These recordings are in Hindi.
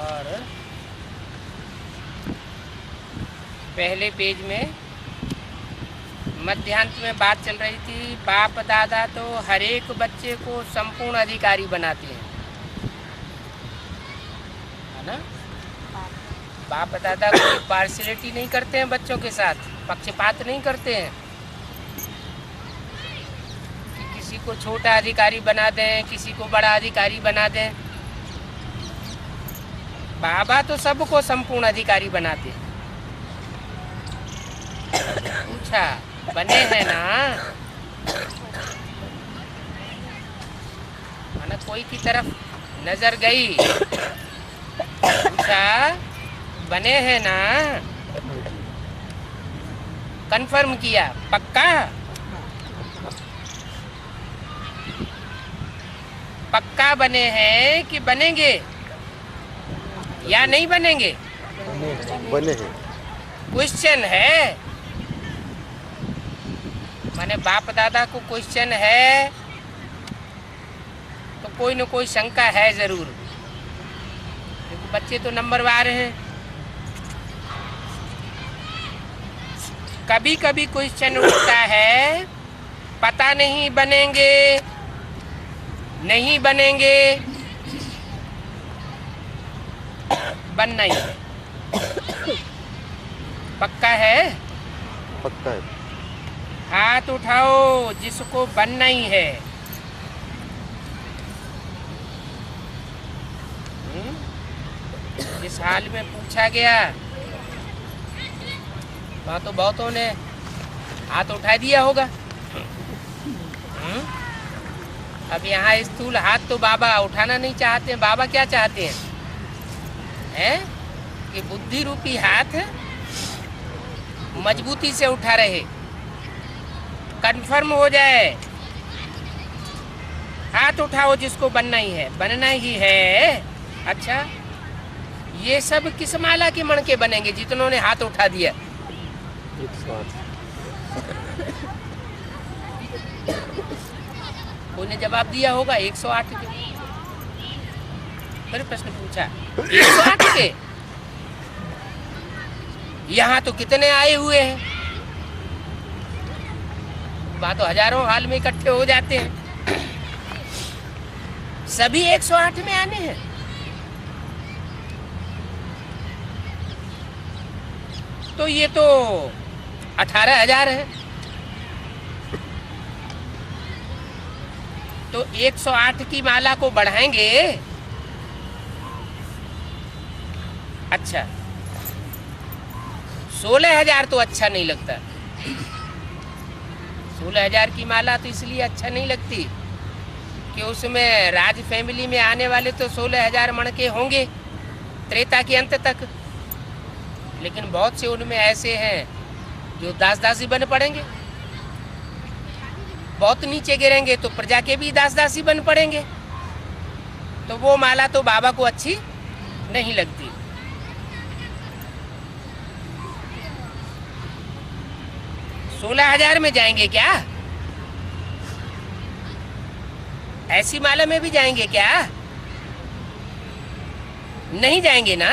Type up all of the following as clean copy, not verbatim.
और पहले पेज में मध्यांत में बात चल रही थी, बाप दादा तो हर एक बच्चे को संपूर्ण अधिकारी बनाते हैं, है ना। बाप दादा कोई पार्शियलिटी नहीं करते हैं बच्चों के साथ, पक्षपात नहीं करते हैं कि किसी को छोटा अधिकारी बना दें, किसी को बड़ा अधिकारी बना दें। बाबा तो सबको संपूर्ण अधिकारी बनाते हैं। पूछा, बने हैं ना, माना कोई की तरफ नजर गई, पूछा बने हैं ना, कंफर्म किया, पक्का पक्का बने हैं कि बनेंगे या नहीं बनेंगे? बने हैं। क्वेश्चन है, माने बाप दादा को क्वेश्चन है तो कोई न कोई शंका है जरूर, क्योंकि बच्चे तो नंबरवार हैं। कभी कभी क्वेश्चन उठता है, पता नहीं बनेंगे नहीं बनेंगे, बनना ही है। पक्का है? पक्का है। हाथ उठाओ जिसको बनना ही है। जिस हाल में पूछा गया वहाँ तो बहुतों ने हाथ उठा दिया होगा। अब यहाँ स्थूल हाथ तो बाबा उठाना नहीं चाहते हैं। बाबा क्या चाहते हैं? कि बुद्धि रूपी हाथ मजबूती से उठा रहे, कंफर्म हो जाए। हाथ उठाओ जिसको बनना ही है, बनना ही है। अच्छा, ये सब किस माला के मण के बनेंगे जितनों ने हाथ उठा दिया? 108। कोई ने जवाब दिया होगा 108 के। मैंने प्रश्न पूछा 108 के, यहाँ तो कितने आए हुए हैं? वहाँ तो हजारों हाल में इकट्ठे हो जाते हैं। सभी 108 में आने हैं? तो ये तो 18,000 है। तो 108 की माला को बढ़ाएंगे। अच्छा, 16,000 तो अच्छा नहीं लगता। 16,000 की माला तो इसलिए अच्छा नहीं लगती कि उसमें राज फैमिली में आने वाले तो 16,000 मण के होंगे त्रेता के अंत तक, लेकिन बहुत से उनमें ऐसे हैं जो दास दासी बन पड़ेंगे। बहुत नीचे गिरेंगे तो प्रजा के भी दास दासी बन पड़ेंगे। तो वो माला तो बाबा को अच्छी नहीं लगती। सोलह 16,000 में जाएंगे क्या? ऐसी माला में भी जाएंगे क्या? नहीं जाएंगे ना।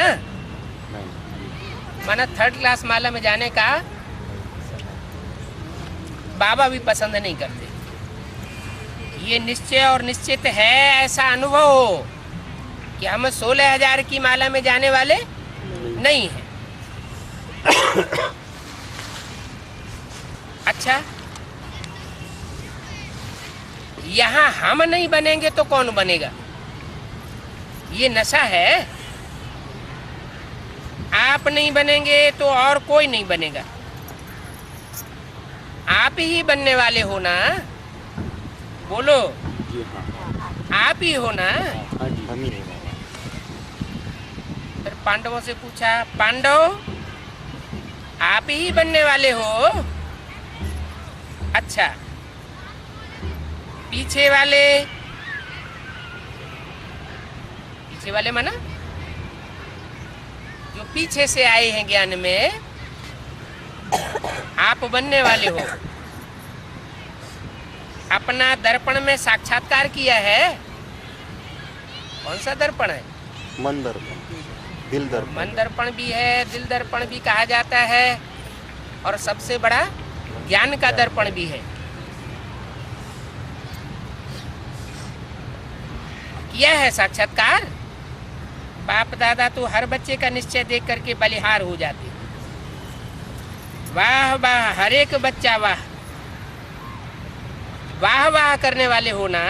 माना 3rd क्लास माला में जाने का बाबा भी पसंद नहीं करते। ये निश्चय और निश्चित है, ऐसा अनुभव हो कि हम 16,000 की माला में जाने वाले नहीं हैं। अच्छा, यहाँ हम नहीं बनेंगे तो कौन बनेगा? ये नशा है। आप नहीं बनेंगे तो और कोई नहीं बनेगा। आप ही बनने वाले हो ना? बोलो, जी हाँ। आप ही हो ना? हाँ जी, हम ही हैं। फिर पांडवों से पूछा, पांडव आप ही बनने वाले हो? अच्छा, पीछे वाले माना जो पीछे से आए हैं ज्ञान में, आप बनने वाले हो। अपना दर्पण में साक्षात्कार किया है। कौन सा दर्पण है? मन दर्पण। दिल दर्पण मन दर्पण भी है, दिल दर्पण भी कहा जाता है, और सबसे बड़ा ज्ञान का दर्पण भी है। किया है साक्षात्कार। बाप दादा तो हर बच्चे का निश्चय देख करके बलिहार हो जाते। वाह वाह, हर एक बच्चा वाह वाह वाह करने वाले हो ना।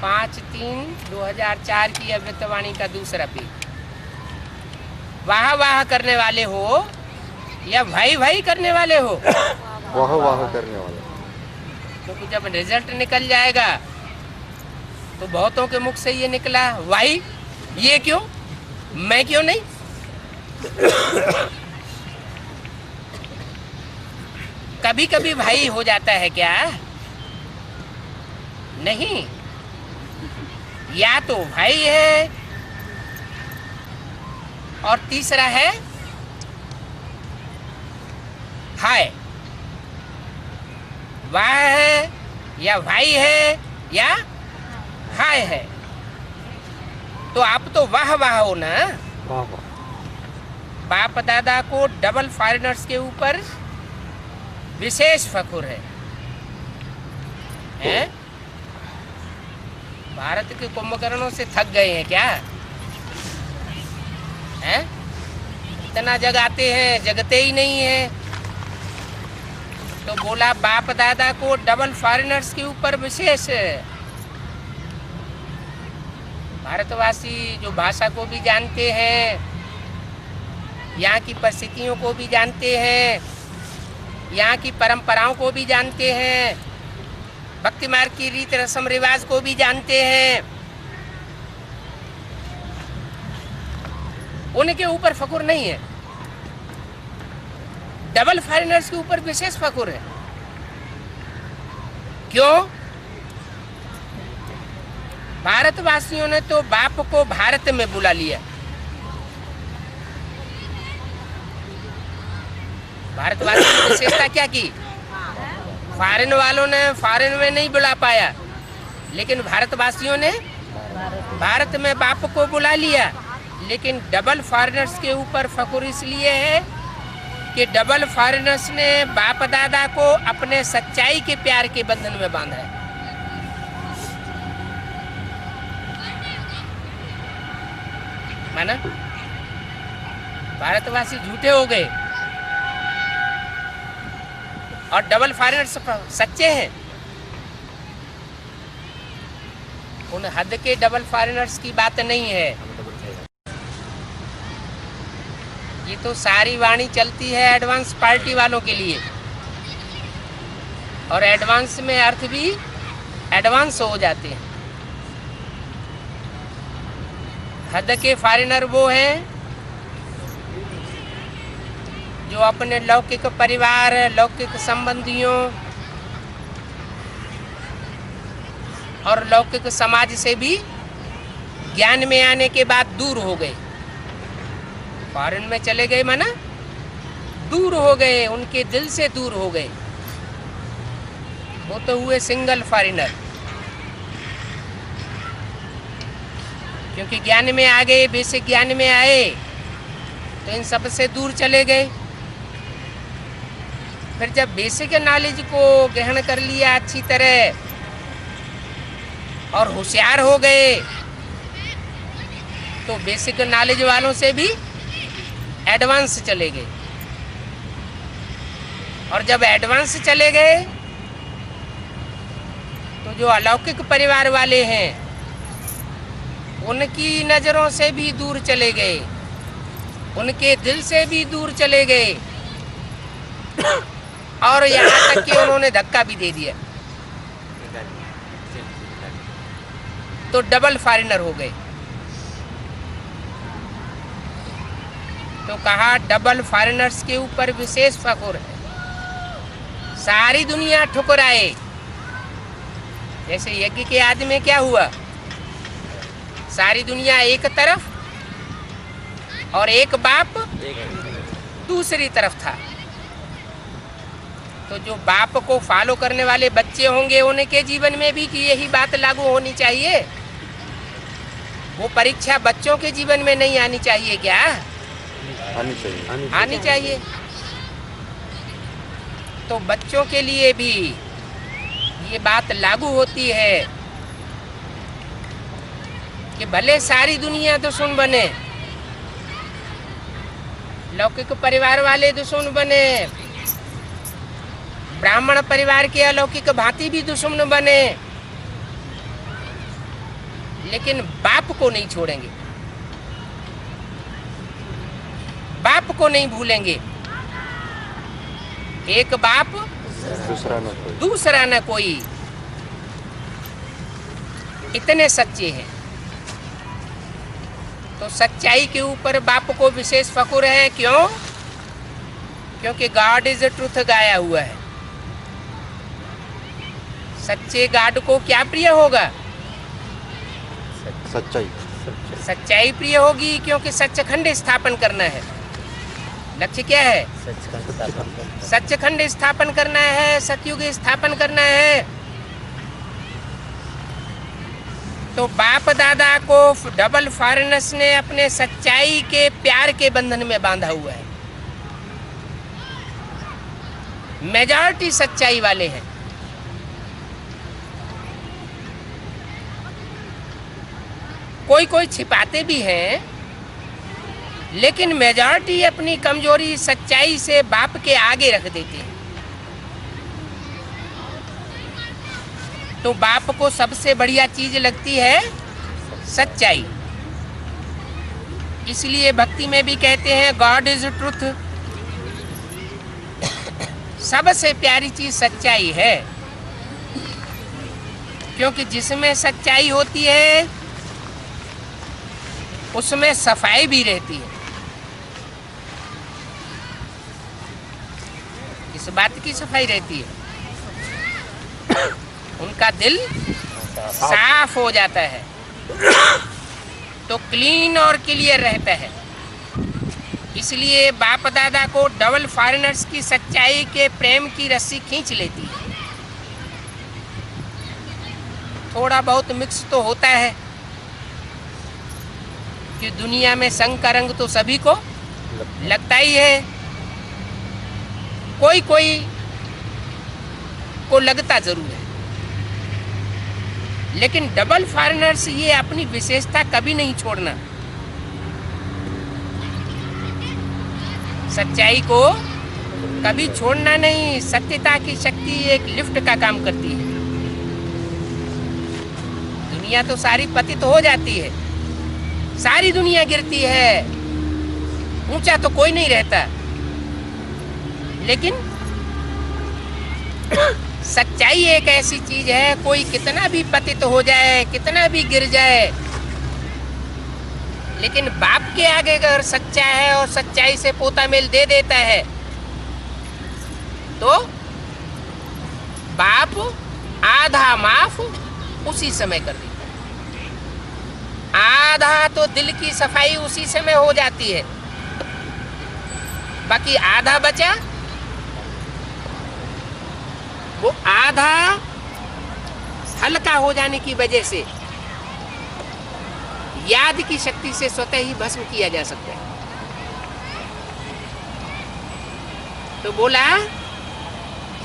5/3/2004 की अमृतवाणी का दूसरा पेज। वाह वाह करने वाले हो या भाई भाई करने वाले हो? वाह वाह करने वाले। क्योंकि जब रिजल्ट निकल जाएगा तो बहुतों के मुख से ये निकला, भाई ये क्यों, मैं क्यों नहीं। कभी कभी भाई हो जाता है क्या? नहीं, या तो भाई है और तीसरा है हाय। वाह है या भाई है या हाय है। तो आप तो वाह वाह हो ना। वाह वाह। बाप दादा को डबल फॉरेनर्स के ऊपर विशेष फखुर है, हैं? भारत के कुंभकर्णों से थक गए हैं क्या? हैं? इतना जगाते हैं, जगते ही नहीं है। तो बोला बाप दादा को डबल फॉरेनर्स के ऊपर विशेष। भारतवासी जो भाषा को भी जानते हैं, यहाँ की परिस्थितियों को भी जानते हैं, यहाँ की परंपराओं को भी जानते हैं, भक्ति मार्ग की रीत रस्म रिवाज को भी जानते हैं, उनके ऊपर फखुर नहीं है। डबल फॉरेनर्स के ऊपर विशेष फखुर है। क्यों? भारतवासियों ने तो बाप को भारत में बुला लिया। भारतवासियों की विशेषता क्या की? फॉरेन वालों ने फॉरेन में नहीं बुला पाया, लेकिन भारतवासियों ने भारत में बाप को बुला लिया। लेकिन डबल फॉरेनर्स के ऊपर फखुर इसलिए है कि डबल फॉरेनर्स ने बाप दादा को अपने सच्चाई के प्यार के बंधन में बांधा है। माना? भारतवासी झूठे हो गए और डबल फॉरेनर्स सच्चे हैं। उन हद के डबल फॉरेनर्स की बात नहीं है। ये तो सारी वाणी चलती है एडवांस पार्टी वालों के लिए, और एडवांस में अर्थ भी एडवांस हो जाते हैं। हद के फॉरेनर वो हैं जो अपने लौकिक परिवार, लौकिक संबंधियों और लौकिक समाज से भी ज्ञान में आने के बाद दूर हो गए। फॉरेन में चले गए माना दूर हो गए, उनके दिल से दूर हो गए। वो तो हुए सिंगल फॉरेनर, क्योंकि ज्ञान में आ गए, बेसिक ज्ञान में आए तो इन सब से दूर चले गए। फिर जब बेसिक नॉलेज को ग्रहण कर लिया अच्छी तरह और होशियार हो गए, तो बेसिक नॉलेज वालों से भी एडवांस चले गए। और जब एडवांस चले गए तो जो अलौकिक परिवार वाले हैं उनकी नज़रों से भी दूर चले गए, उनके दिल से भी दूर चले गए, और यहाँ तक कि उन्होंने धक्का भी दे दिया, तो डबल फॉरेनर हो गए। तो कहा डबल फॉरेनर्स के ऊपर विशेष फखुर है। सारी दुनिया ठुकराए। जैसे यज्ञ के आदि में क्या हुआ, सारी दुनिया एक तरफ और एक बाप दूसरी तरफ था। तो जो बाप को फॉलो करने वाले बच्चे होंगे उनके जीवन में भी कि यही बात लागू होनी चाहिए वो परीक्षा बच्चों के जीवन में नहीं आनी चाहिए क्या? आनी चाहिए। आनी चाहिए। तो बच्चों के लिए भी ये बात लागू होती है कि भले सारी दुनिया दुश्मन बने, लौकिक परिवार वाले दुश्मन बने, ब्राह्मण परिवार के अलौकिक भांति भी दुश्मन बने, लेकिन बाप को नहीं छोड़ेंगे, बाप को नहीं भूलेंगे। एक बाप दूसरा न कोई, इतने सच्चे हैं। तो सच्चाई के ऊपर बाप को विशेष फख्र है। क्यों? क्योंकि गॉड इज ट्रुथ गाया हुआ है। सच्चे गॉड को क्या प्रिय होगा? सच्चाई। सच्चाई प्रिय होगी, क्योंकि सचखंड स्थापन करना है। लक्ष्य क्या है? सचखंड स्थापन करना है, सतयुग स्थापन करना है। तो बाप दादा को डबल फॉरेनर्स ने अपने सच्चाई के प्यार के बंधन में बांधा हुआ है। मेजॉरिटी सच्चाई वाले हैं। कोई कोई छिपाते भी हैं, लेकिन मेजॉरिटी अपनी कमजोरी सच्चाई से बाप के आगे रख देते हैं। तो बाप को सबसे बढ़िया चीज लगती है सच्चाई। इसलिए भक्ति में भी कहते हैं गॉड इज ट्रुथ। सबसे प्यारी चीज सच्चाई है, क्योंकि जिसमें सच्चाई होती है उसमें सफाई भी रहती है। इस बात की सफाई रहती है, उनका दिल साफ हो जाता है, तो क्लीन और क्लियर रहता है। इसलिए बाप दादा को डबल फॉरेनर्स की सच्चाई के प्रेम की रस्सी खींच लेती है। थोड़ा बहुत मिक्स तो होता है कि दुनिया में संग का रंग तो सभी को लगता ही है, कोई कोई को लगता जरूर है। लेकिन डबल फॉरेनर्स ये अपनी विशेषता कभी नहीं छोड़ना। सच्चाई को कभी छोड़ना नहीं। सत्यता की शक्ति एक लिफ्ट का काम करती है। दुनिया तो सारी पतित हो जाती है, सारी दुनिया गिरती है, ऊंचा तो कोई नहीं रहता, लेकिन सच्चाई एक ऐसी चीज है, कोई कितना भी पतित हो जाए, कितना भी गिर जाए, लेकिन बाप के आगे अगर सच्चा है और सच्चाई से पोता मेल दे देता है, तो बाप आधा माफ उसी समय कर देता है। आधा तो दिल की सफाई उसी समय हो जाती है, बाकी आधा बचा, वो आधा हल्का हो जाने की वजह से याद की शक्ति से स्वतः ही भस्म किया जा सकता है। तो बोला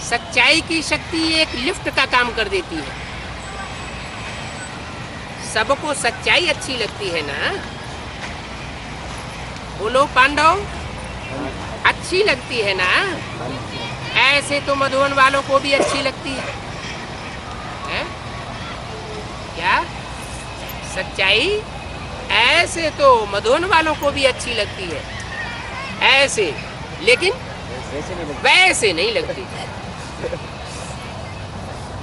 सच्चाई की शक्ति एक लिफ्ट का काम कर देती है। सबको सच्चाई अच्छी लगती है ना? बोलो पांडव, अच्छी लगती है ना? ऐसे तो मधुबन वालों को भी अच्छी लगती है? क्या सच्चाई ऐसे तो मधुबन वालों को भी अच्छी लगती है, ऐसे, लेकिन वैसे नहीं लगती।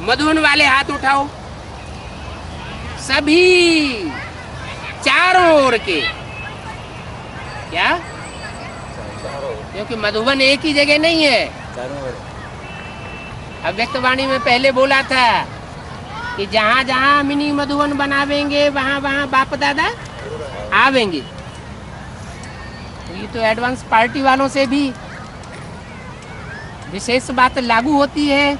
मधुबन वाले हाथ उठाओ, सभी चारों ओर के। क्या? क्योंकि मधुबन एक ही जगह नहीं है। अव्यक्तवाणी में पहले बोला था कि जहाँ जहाँ मिनी मधुबन बनावेंगे वहाँ वहाँ बाप दादा आवेंगे। ये तो एडवांस पार्टी वालों से भी विशेष बात लागू होती है,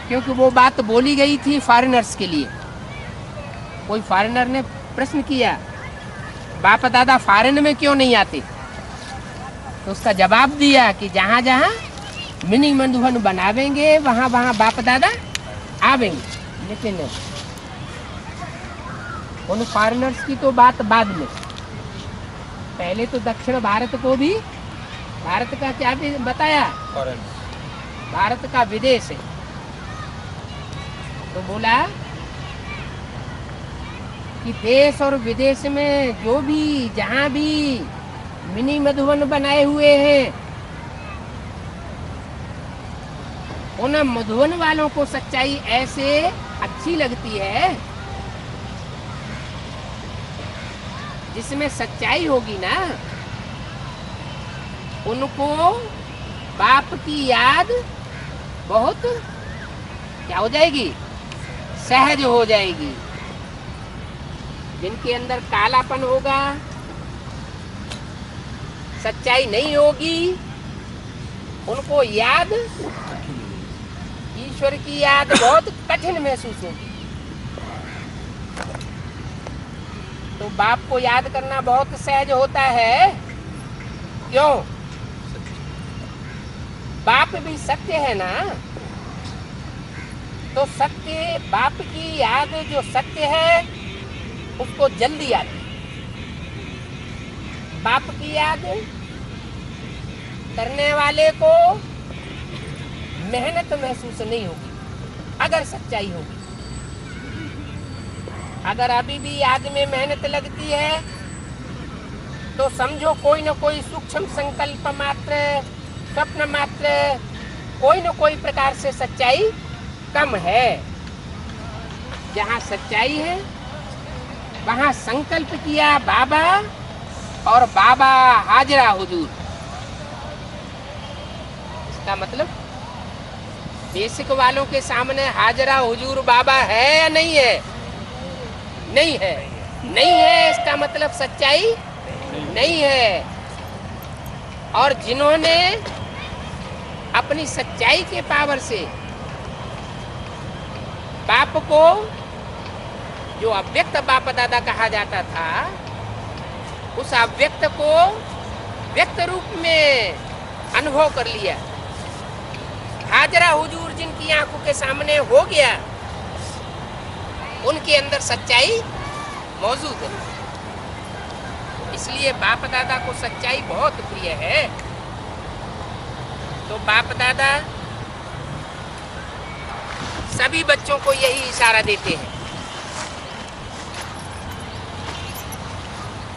क्योंकि वो बात बोली गई थी फॉरेनर्स के लिए। कोई फॉरेनर ने प्रश्न किया बाप दादा फॉरेन में क्यों नहीं आते, तो उसका जवाब दिया कि जहाँ जहाँ मिनी मधुबन बनावेंगे वहाँ वहाँ बाप दादा आवेंगे। लेकिन उन फॉरेनर्स की तो बात बाद में, पहले तो दक्षिण भारत को भी, भारत का क्या भी बताया, भारत का विदेश है। तो बोला कि देश और विदेश में जो भी जहाँ भी मिनी मधुबन बनाए हुए हैं उन मधुबन वालों को सच्चाई ऐसे अच्छी लगती है जिसमें सच्चाई होगी ना, उनको बाप की याद बहुत क्या हो जाएगी, सहज हो जाएगी। जिनके अंदर कालापन होगा, सच्चाई नहीं होगी, उनको याद, ईश्वर की याद बहुत कठिन महसूस होगी। तो बाप को याद करना बहुत सहज होता है। क्यों? बाप भी सत्य है ना, तो सत्य, बाप की याद जो सत्य है उसको जल्दी आती। बाप की याद करने वाले को मेहनत महसूस नहीं होगी अगर सच्चाई होगी। अगर अभी भी याद में मेहनत लगती है तो समझो कोई न कोई सूक्ष्म संकल्प मात्र, स्वप्न मात्र, कोई न कोई प्रकार से सच्चाई कम है। जहाँ सच्चाई है वहाँ संकल्प किया बाबा और बाबा हाजरा हुजूर। इसका मतलब बेसिक वालों के सामने हाजरा हुजूर बाबा है या नहीं है? नहीं है। नहीं है इसका मतलब सच्चाई नहीं है। और जिन्होंने अपनी सच्चाई के पावर से बाप को, जो अव्यक्त बाप दादा कहा जाता था, उस अव्यक्त को व्यक्त रूप में अनुभव कर लिया, हाजरा हुजूर जिनकी आंखों के सामने हो गया, उनके अंदर सच्चाई मौजूद है। इसलिए बाप दादा को सच्चाई बहुत प्रिय है। तो बाप दादा सभी बच्चों को यही इशारा देते हैं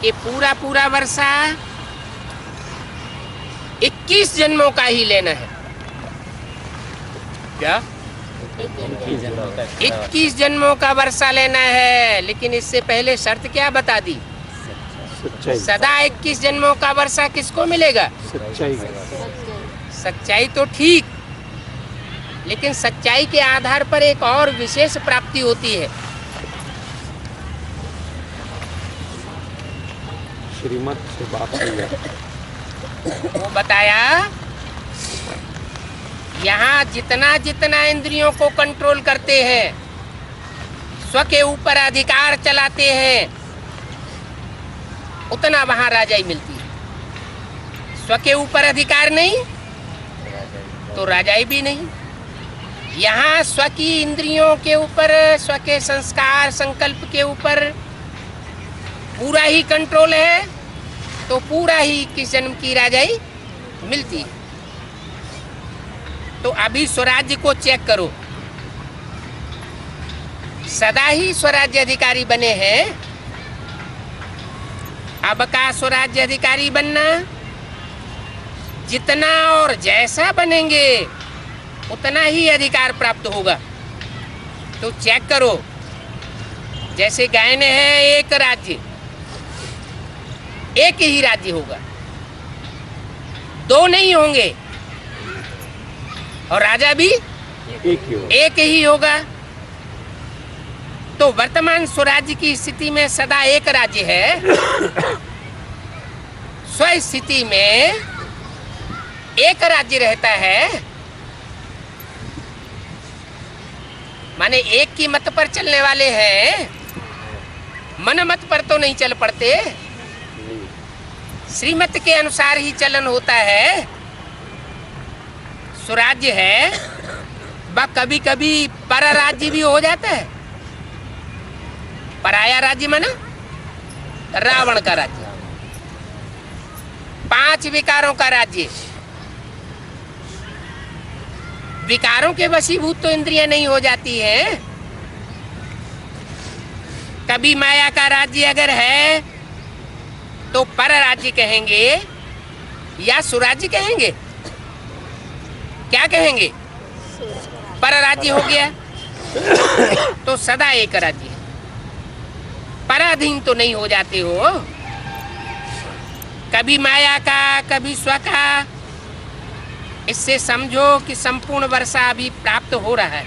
कि पूरा पूरा वर्षा 21 जन्मों का ही लेना है। क्या? 21 जन्मों का वर्षा लेना है। लेकिन इससे पहले शर्त क्या बता दी? सच्चाई। सदा 21 जन्मों का वर्षा किसको मिलेगा? सच्चाई। सच्चाई तो ठीक, लेकिन सच्चाई के आधार पर एक और विशेष प्राप्ति होती है। श्रीमत से बात हुई है। वो बताया, यहाँ जितना जितना इंद्रियों को कंट्रोल करते हैं, स्व के ऊपर अधिकार चलाते हैं, उतना वहां राजाई मिलती है। स्व के ऊपर अधिकार नहीं तो राजाई भी नहीं। यहाँ स्व की इंद्रियों के ऊपर, स्व के संस्कार संकल्प के ऊपर पूरा ही कंट्रोल है तो पूरा ही किस जन्म की राजाई मिलती है। तो अभी स्वराज्य को चेक करो, सदा ही स्वराज्य अधिकारी बने हैं। अब का स्वराज्य अधिकारी बनना, जितना और जैसा बनेंगे उतना ही अधिकार प्राप्त होगा। तो चेक करो, जैसे गायन है एक राज्य, एक ही राज्य होगा, दो नहीं होंगे, और राजा भी एक ही होगा। तो वर्तमान स्वराज्य की स्थिति में सदा एक राज्य है, स्व स्थिति में एक राज्य रहता है। माने एक की मत पर चलने वाले हैं, मनमत पर तो नहीं चल पड़ते, नहीं। श्रीमत के अनुसार ही चलन होता है। स्वराज्य है वह कभी कभी पर राज्य भी हो जाता है। पराया राज्य माना रावण का राज्य, 5 विकारों का राज्य। विकारों के वशीभूत तो इंद्रियां नहीं हो जाती हैं। कभी माया का राज्य अगर है तो पर राज्य कहेंगे या सुराज्य कहेंगे? क्या कहेंगे? पर राज्य हो गया तो सदा एक राज्य है, पराधीन तो नहीं हो जाते हो। कभी माया का कभी स्व का। इससे समझो कि संपूर्ण वर्षा अभी प्राप्त हो रहा है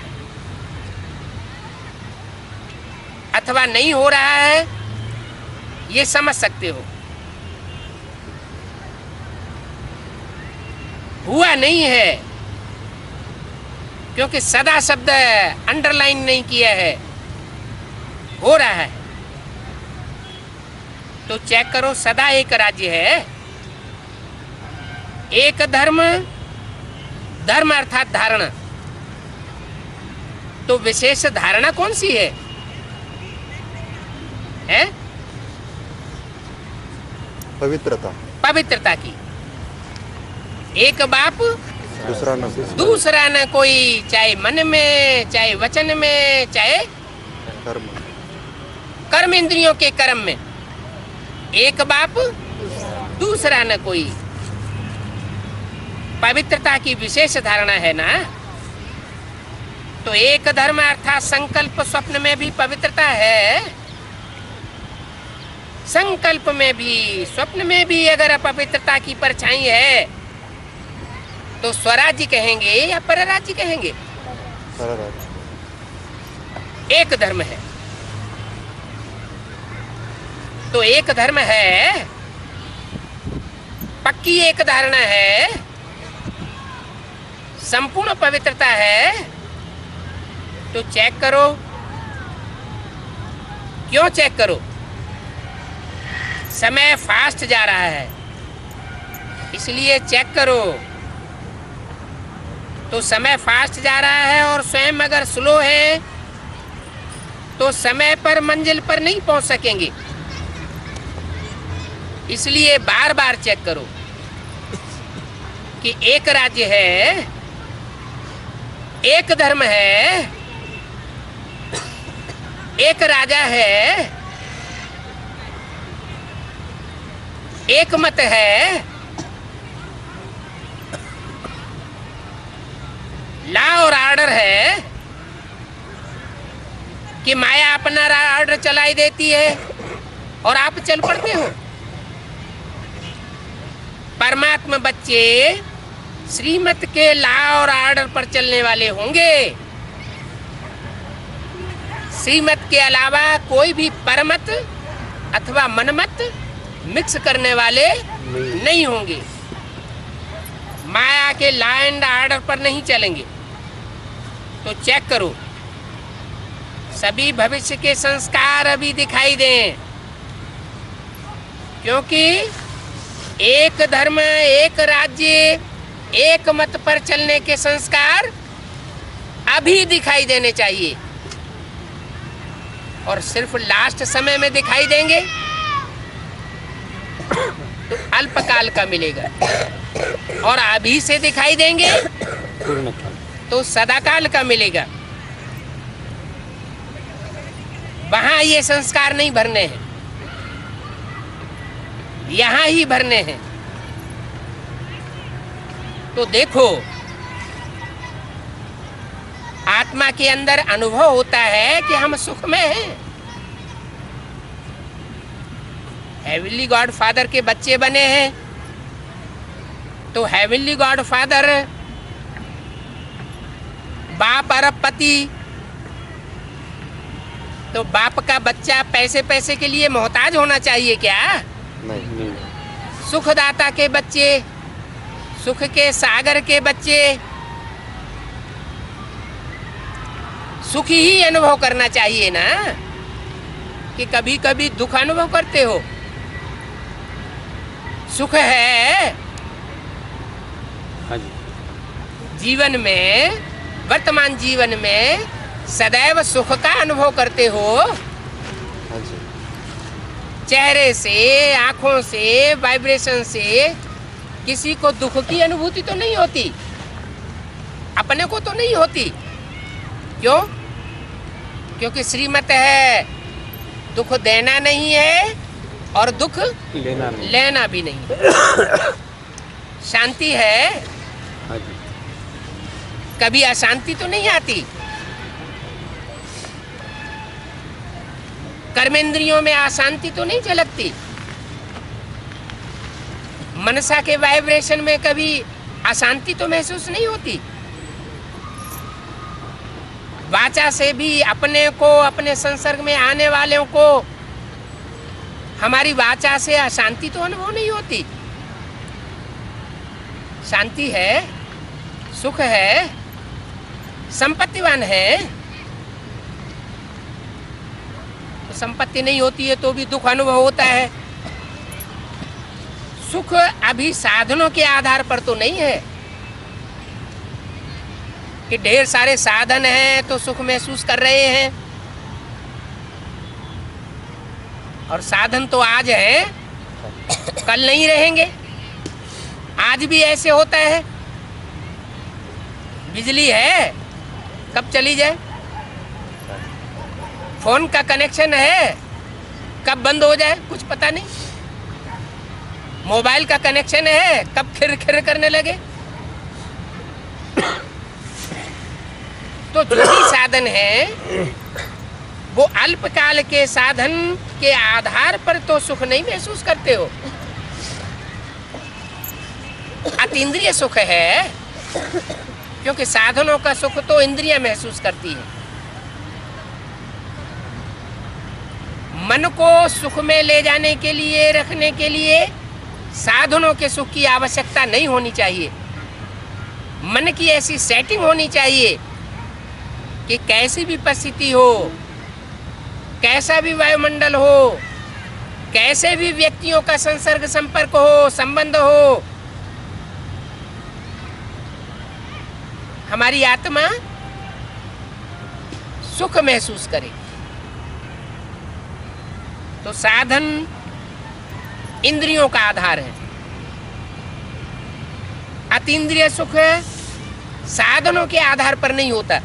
अथवा नहीं हो रहा है, ये समझ सकते हो। हुआ नहीं है क्योंकि सदा शब्द अंडरलाइन नहीं किया है, हो रहा है। तो चेक करो, सदा एक राज्य है, एक धर्म, धर्म अर्थात धारणा। तो विशेष धारणा कौन सी है? है पवित्रता, पवित्रता की। एक बाप दूसरा न कोई, चाहे मन में, चाहे वचन में, चाहे कर्म, कर्म इंद्रियों के कर्म में। एक बाप दूसरा न कोई। पवित्रता की विशेष धारणा है ना। तो एक धर्म अर्थात संकल्प स्वप्न में भी पवित्रता है। संकल्प में भी स्वप्न में भी अगर अपवित्रता की परछाई है तो स्वराज्य कहेंगे या परराज्य कहेंगे? एक धर्म है तो एक धर्म है, पक्की एक धारणा है, संपूर्ण पवित्रता है। तो चेक करो। क्यों चेक करो? समय फास्ट जा रहा है इसलिए चेक करो। तो समय फास्ट जा रहा है और स्वयं अगर स्लो है तो समय पर मंजिल पर नहीं पहुंच सकेंगे। इसलिए बार बार चेक करो कि एक राज्य है, एक धर्म है, एक राजा है, एक मत है, लॉ और ऑर्डर है कि माया अपना ऑर्डर चलाई देती है और आप चल पड़ते हो। परमात्मा बच्चे श्रीमत के लॉ और ऑर्डर पर चलने वाले होंगे। श्रीमत के अलावा कोई भी परमत अथवा मनमत मिक्स करने वाले नहीं होंगे। माया के लॉ एंड ऑर्डर पर नहीं चलेंगे। तो चेक करो, सभी भविष्य के संस्कार अभी दिखाई दें, क्योंकि एक धर्म, एक राज्य, एक मत पर चलने के संस्कार अभी दिखाई देने चाहिए और सिर्फ लास्ट समय में दिखाई देंगे तो अल्पकाल का मिलेगा और अभी से दिखाई देंगे तो सदाकाल का मिलेगा। वहां ये संस्कार नहीं भरने हैं, यहां ही भरने हैं। तो देखो, आत्मा के अंदर अनुभव होता है कि हम सुख में हैं। हेवनली गॉड फादर के बच्चे बने हैं तो हेवनली गॉड फादर बाप अरबपति, तो बाप का बच्चा पैसे पैसे के लिए मोहताज होना चाहिए क्या? नहीं। सुखदाता के बच्चे, सुख के सागर के बच्चे सुखी ही अनुभव करना चाहिए ना। कि कभी कभी दुख अनुभव करते हो? सुख है हाँ जी। जीवन में, वर्तमान जीवन में सदैव सुख का अनुभव करते हो? हाँ जी। चेहरे से, आंखों से, वाइब्रेशन से किसी को दुख की अनुभूति तो नहीं होती, अपने को तो नहीं होती। क्यों? क्योंकि श्रीमत है दुख देना नहीं है और दुख लेना भी नहीं है। शांति है, हाँ जी। कभी अशांति तो नहीं आती। कर्मेंद्रियों में अशांति तो नहीं झलकती। मनसा के वाइब्रेशन में कभी अशांति तो महसूस नहीं होती। वाचा से भी अपने को, अपने संसर्ग में आने वालों को हमारी वाचा से अशांति तो अनुभव नहीं होती। शांति है, सुख है, संपत्तिवान है। तो संपत्ति नहीं होती है तो भी दुख अनुभव होता है। सुख अभी साधनों के आधार पर तो नहीं है कि ढेर सारे साधन हैं तो सुख महसूस कर रहे हैं। और साधन तो आज हैं, कल नहीं रहेंगे। आज भी ऐसे होता है, बिजली है कब चली जाए, फोन का कनेक्शन है कब बंद हो जाए कुछ पता नहीं, मोबाइल का कनेक्शन है कब खिर खिर करने लगे। तो जो भी साधन है वो अल्पकाल के साधन के आधार पर तो सुख नहीं महसूस करते हो। अतीन्द्रिय सुख है, क्योंकि साधनों का सुख तो इंद्रियां महसूस करती है। मन को सुख में ले जाने के लिए, रखने के लिए साधनों के सुख की आवश्यकता नहीं होनी चाहिए। मन की ऐसी सेटिंग होनी चाहिए कि कैसी भी परिस्थिति हो, कैसा भी वायुमंडल हो, कैसे भी व्यक्तियों का संसर्ग, संपर्क हो, संबंध हो, हमारी आत्मा सुख महसूस करे। तो साधन इंद्रियों का आधार है। अतीन्द्रिय सुख साधनों के आधार पर नहीं होता।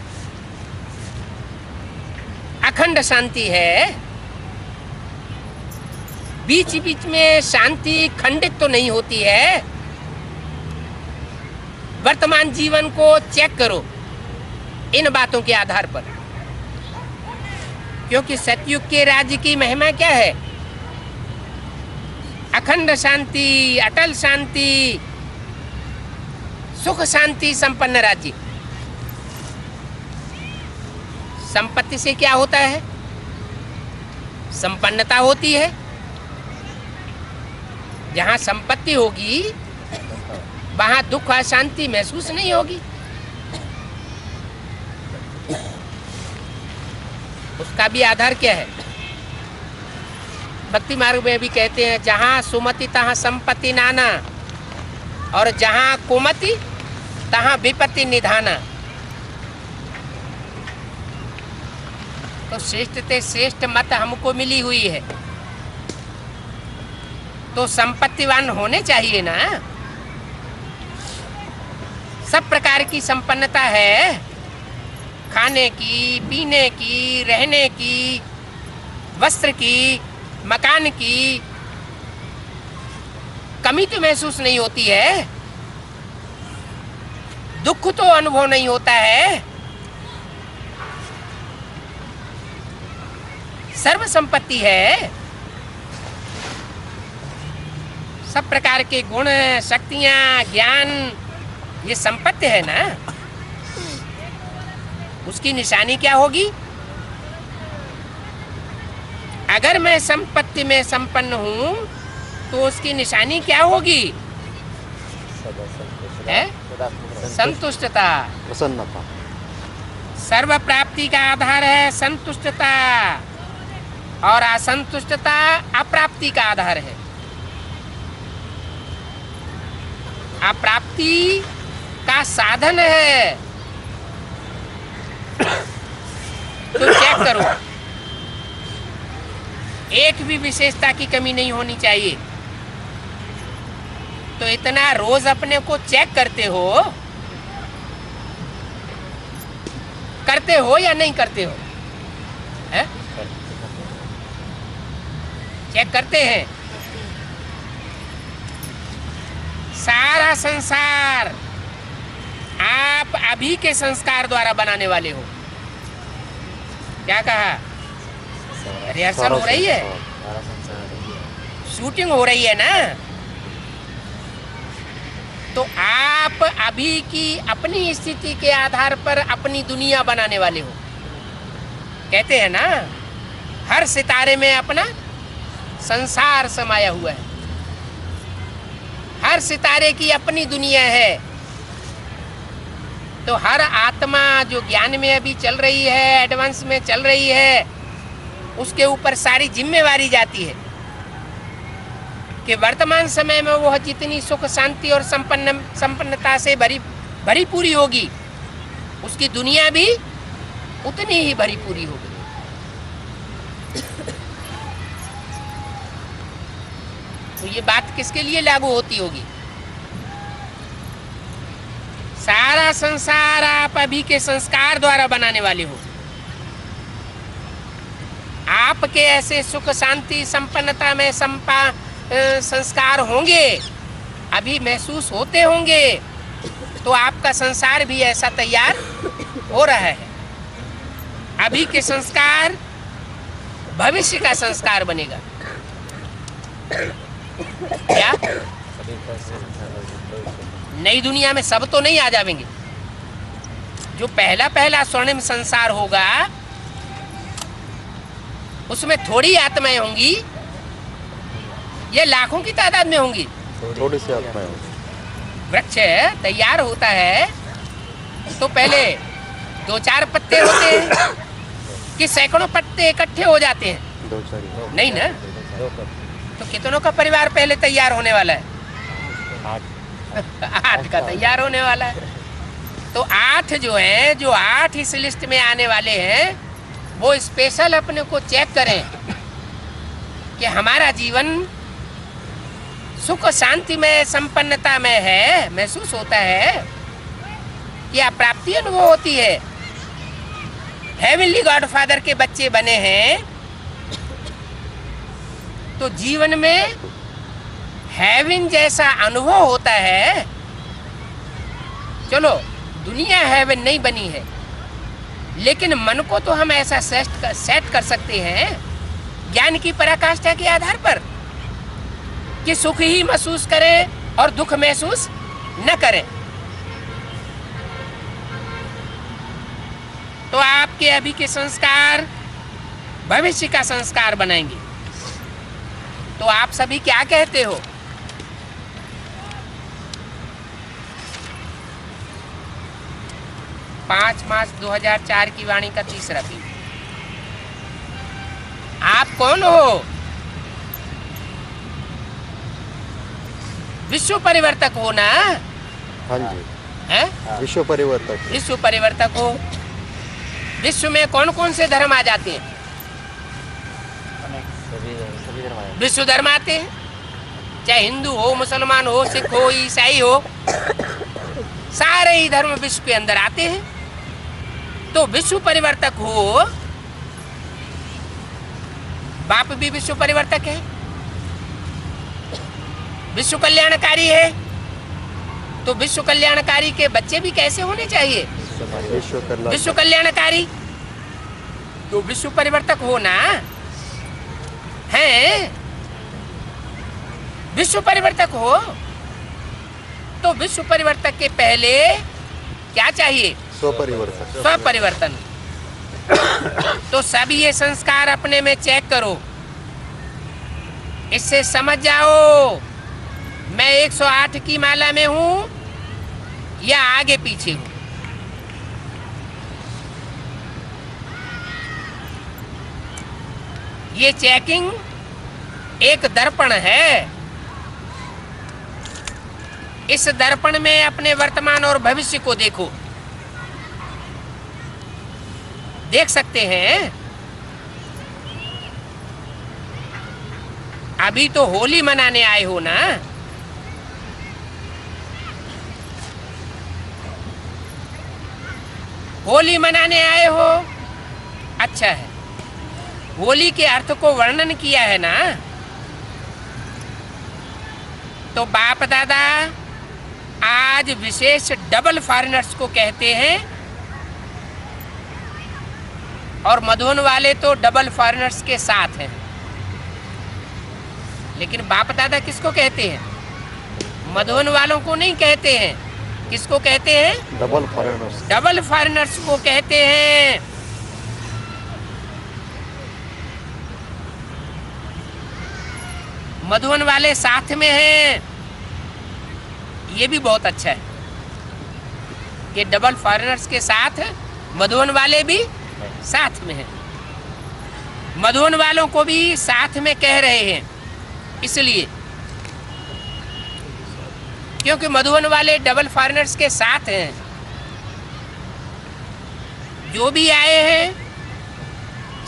अखंड शांति है, बीच बीच में शांति खंडित तो नहीं होती है। वर्तमान जीवन को चेक करो इन बातों के आधार पर, क्योंकि सतयुग के राज्य की महिमा क्या है? अखंड शांति, अटल शांति, सुख शांति संपन्न राज्य। संपत्ति से क्या होता है? संपन्नता होती है। जहां संपत्ति होगी वहां दुख, अशांति महसूस नहीं होगी। उसका भी आधार क्या है? भक्ति मार्ग में भी कहते हैं, जहां सुमति तहां संपत्ति नाना, और जहां कुमति तहां विपत्ति निधाना। तो श्रेष्ठ ते श्रेष्ठ मत हमको मिली हुई है, तो संपत्तिवान होने चाहिए ना। सब प्रकार की संपन्नता है, खाने की, पीने की, रहने की, वस्त्र की, मकान की। कमी तो महसूस नहीं होती है, दुख तो अनुभव नहीं होता है। सर्व संपत्ति है, सब प्रकार के गुण, शक्तियां, ज्ञान, ये संपत्ति है ना। उसकी निशानी क्या होगी? अगर मैं संपत्ति में संपन्न हूं तो उसकी निशानी क्या होगी? है संतुष्टता, प्रसन्नता। सर्व प्राप्ति का आधार है संतुष्टता। और असंतुष्टता अप्राप्ति का आधार है। अप्राप्ति का साधन है। तो चेक करो, एक भी विशेषता की कमी नहीं होनी चाहिए। तो इतना रोज अपने को चेक करते हो या नहीं करते हो? है? चेक करते हैं। सारा संसार आप अभी के संस्कार द्वारा बनाने वाले हो। क्या कहा? रिहर्सल हो रही है, शूटिंग हो रही है ना। तो आप अभी की अपनी स्थिति के आधार पर अपनी दुनिया बनाने वाले हो। कहते हैं ना, हर सितारे में अपना संसार समाया हुआ है। हर सितारे की अपनी दुनिया है। तो हर आत्मा जो ज्ञान में अभी चल रही है, एडवांस में चल रही है, उसके ऊपर सारी जिम्मेवारी जाती है कि वर्तमान समय में वह जितनी सुख शांति और संपन्नता से भरी पूरी होगी, उसकी दुनिया भी उतनी ही भरी पूरी होगी। तो ये बात किसके लिए लागू होती होगी? सारा संसार आप अभी के संस्कार द्वारा बनाने वाले हो। आपके ऐसे सुख शांति संपन्नता में संस्कार होंगे, अभी महसूस होते होंगे, तो आपका संसार भी ऐसा तैयार हो रहा है। अभी के संस्कार भविष्य का संस्कार बनेगा। क्या नई दुनिया में सब तो नहीं आ जाएंगे। जो पहला स्वर्णिम संसार होगा, उसमें थोड़ी आत्माएं होंगी, ये लाखों की तादाद में होंगी। थोड़ी सी आत्माएं होंगी। वृक्ष तैयार होता है तो पहले 2-4 पत्ते होते हैं कि सैकड़ों पत्ते इकट्ठे हो जाते हैं? नहीं ना। तो कितनों का परिवार पहले तैयार होने वाला है? 8 का तैयार होने वाला है। तो 8 जो है, जो 8 इस लिस्ट में आने वाले हैं, वो स्पेशल अपने को चेक करें कि हमारा जीवन सुख शांति में संपन्नता में है, महसूस होता है, या प्राप्ति अनुभव होती है। हेवनली गॉडफादर के बच्चे बने हैं तो जीवन में हेवन जैसा अनुभव होता है। चलो, दुनिया हेवन नहीं बनी है, लेकिन मन को तो हम ऐसा सेट कर सकते हैं ज्ञान की पराकाष्ठा के आधार पर कि सुख ही महसूस करें और दुख महसूस न करें। तो आपके अभी के संस्कार भविष्य का संस्कार बनाएंगे। तो आप सभी क्या कहते हो? पाँच मार्च 2004 की वाणी का तीसरा पीठ। आप कौन हो? विश्व परिवर्तक हो ना? हाँ जी। हैं? विश्व परिवर्तक। विश्व परिवर्तक हो। विश्व में कौन कौन से धर्म आ जाते हैं? सभी धर्म आए। विश्व धर्म आते हैं, चाहे हिंदू हो, मुसलमान हो, सिख हो, ईसाई हो, सारे ही धर्म विश्व के अंदर आते हैं। तो विश्व परिवर्तक हो, बाप भी विश्व परिवर्तक है, विश्व कल्याणकारी है। तो विश्व कल्याणकारी के बच्चे भी कैसे होने चाहिए? विश्व कल्याणकारी। तो विश्व परिवर्तक हो ना? हैं? विश्व परिवर्तक हो तो विश्व परिवर्तक के पहले क्या चाहिए? स्वपरिवर्तन। स्वपरिवर्तन। तो सब ये संस्कार अपने में चेक करो, इससे समझ जाओ मैं 108 की माला में हूं या आगे पीछे हूं। ये चेकिंग एक दर्पण है। इस दर्पण में अपने वर्तमान और भविष्य को देखो, देख सकते हैं। अभी तो होली मनाने आए हो ना, होली मनाने आए हो, अच्छा है। होली के अर्थ को वर्णन किया है ना, तो बाप दादा आज विशेष डबल फॉरेनर्स को कहते हैं, और मधुबन वाले तो डबल फॉरेनर्स के साथ हैं। लेकिन बाप दादा किसको कहते हैं? मधुबन वालों को नहीं कहते हैं। किसको कहते हैं? Double foreigners. डबल फॉरेनर्स को कहते हैं। मधुबन वाले साथ में हैं, ये भी बहुत अच्छा है कि डबल फॉरेनर्स के साथ मधुबन वाले भी साथ में हैं। मधुबन वालों को भी साथ में कह रहे हैं, इसलिए क्योंकि मधुबन वाले डबल फॉरेनर्स के साथ हैं। जो भी आए हैं,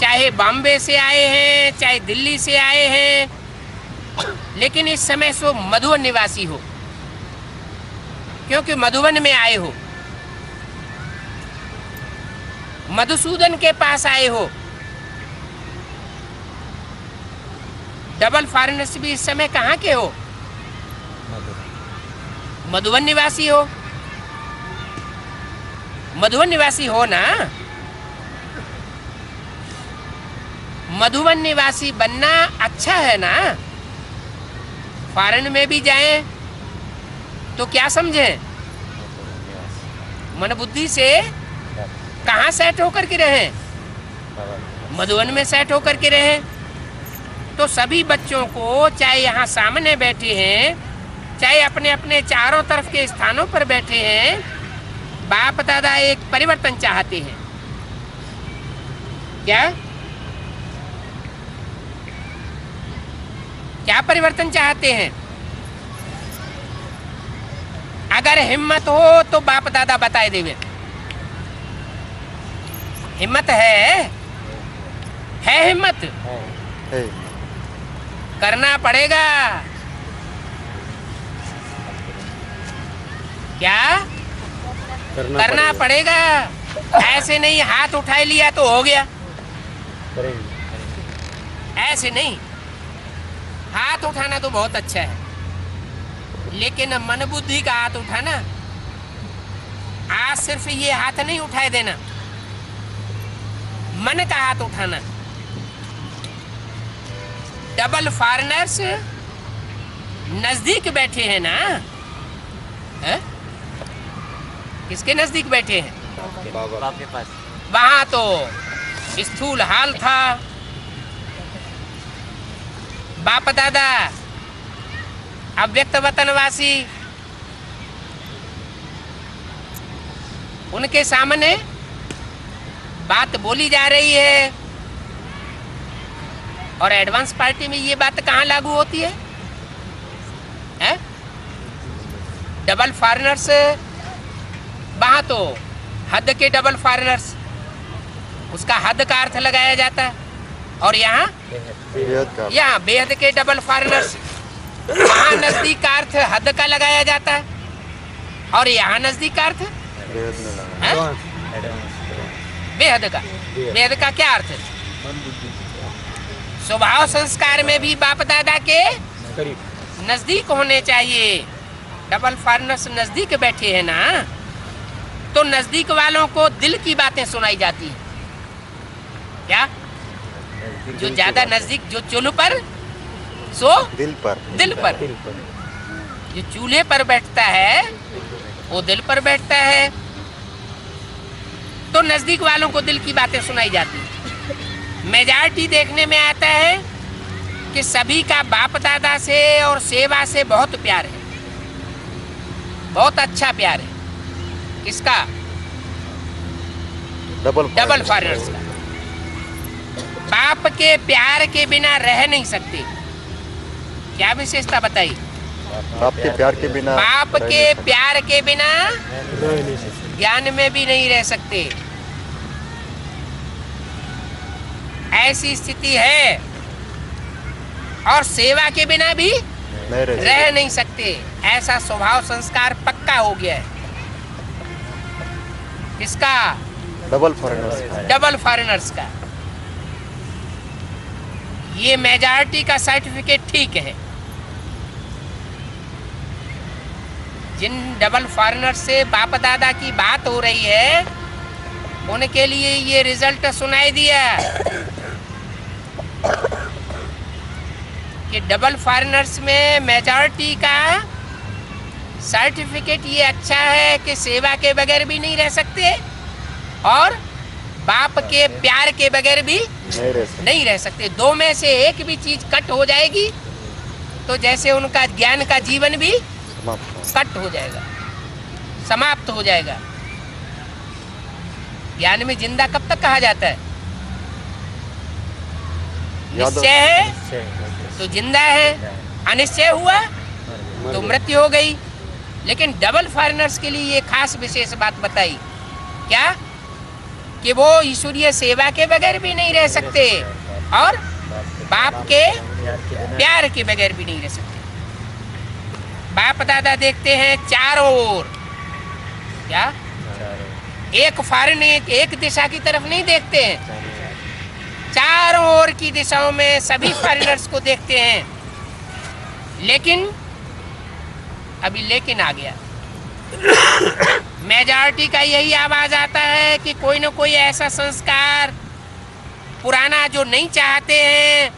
चाहे बॉम्बे से आए हैं, चाहे दिल्ली से आए हैं, लेकिन इस समय सो मधुबन निवासी हो, क्योंकि मधुबन में आए हो, मधुसूदन के पास आए हो। डबल फॉरेनर्स भी इस समय कहाँ के हो? मधुबन निवासी हो। मधुबन निवासी हो ना। मधुबन निवासी बनना अच्छा है ना। फॉरेन में भी जाएं तो क्या समझें? मन बुद्धि से कहाँ सेट होकर के रहें? मधुबन में सेट होकर के रहें। तो सभी बच्चों को, चाहे यहाँ सामने बैठे हैं, चाहे अपने अपने चारों तरफ के स्थानों पर बैठे हैं, बाप दादा एक परिवर्तन चाहते हैं। क्या क्या परिवर्तन चाहते हैं? अगर हिम्मत हो तो बाप दादा बताए देवे। हिम्मत है हिम्मत है। करना पड़ेगा। क्या करना पड़ेगा? ऐसे नहीं हाथ उठा लिया तो हो गया, ऐसे नहीं। हाथ उठाना तो बहुत अच्छा है, लेकिन मन बुद्धि का हाथ उठाना, आज सिर्फ ये हाथ नहीं उठाए देना, मन का हाथ उठाना। डबल फॉरेनर्स नजदीक बैठे हैं ना। है? किसके नजदीक बैठे हैं? बाबा के पास। वहां तो स्थूल हाल था। बाप दादा अव्यक्त वतनवासी, उनके सामने बात बोली जा रही है, और एडवांस पार्टी में ये बात कहाँ लागू होती है? डबल फॉरेनर्स, वहां तो हद के डबल फॉरेनर्स, उसका हद का अर्थ लगाया जाता है, और यहाँ बेहद के डबल फॉरेनर्स, वहाँ नजदीक का अर्थ हद का लगाया जाता है, और यहाँ नजदीक का अर्थ बेहद का। बेहद का क्या अर्थ है? स्वभाव संस्कार में भी बाप दादा के नजदीक होने चाहिए। डबल फॉरेनर्स नजदीक बैठे हैं ना, तो नजदीक वालों को दिल की बातें सुनाई जाती है। क्या? जो ज्यादा नजदीक, जो चूल्हे पर सो दिल पर जो चूल्हे पर बैठता है वो दिल पर बैठता है, तो नजदीक वालों को दिल की बातें सुनाई जाती है। मेजॉरिटी देखने में आता है कि सभी का बाप दादा से और सेवा से बहुत प्यार है, बहुत अच्छा प्यार है। किसका? डबल फॉरेनर्स का। बाप के प्यार के बिना रह नहीं सकते। क्या विशेषता बताई? बाप के प्यार के बिना बाप रह के नहीं सकते। प्यार के बिना ज्ञान में भी नहीं रह सकते। ऐसी स्थिति है। और सेवा के बिना भी नहीं रह रह नहीं सकते। ऐसा स्वभाव संस्कार पक्का हो गया है। किसका? डबल फॉरेनर्स का। डबल फॉरेनर्स का। ये मेजॉरिटी का सर्टिफिकेट ठीक है। जिन डबल फॉरेनर से बाप दादा की बात हो रही है उनके लिए ये रिजल्ट सुनाई दिया कि डबल फॉरेनर्स में मेजॉरिटी का सर्टिफिकेट ये अच्छा है कि सेवा के बगैर भी नहीं रह सकते और बाप के प्यार के बगैर भी नहीं रह सकते। दो में से एक भी चीज कट हो जाएगी तो जैसे उनका ज्ञान का जीवन भी कट हो जाएगा, समाप्त हो जाएगा। ज्ञान में जिंदा कब तक कहा जाता है? निश्चय है तो जिंदा है, अनिश्चय हुआ तो मृत्यु हो गई। लेकिन डबल फॉरेनर्स के लिए ये खास विशेष बात बताई। क्या? कि वो ईश्वरीय सेवा के बगैर भी नहीं रह सकते और बाप के प्यार के बगैर भी नहीं रह सकते। बाप दादा देखते हैं चारों ओर। क्या? एक फॉरेन एक दिशा की तरफ नहीं देखते हैं, चारों ओर की दिशाओं में सभी फॉरेनर्स को देखते हैं। लेकिन अभी लेकिन आ गया। मेजॉरिटी का यही आवाज आता है कि कोई ना कोई ऐसा संस्कार पुराना जो नहीं चाहते हैं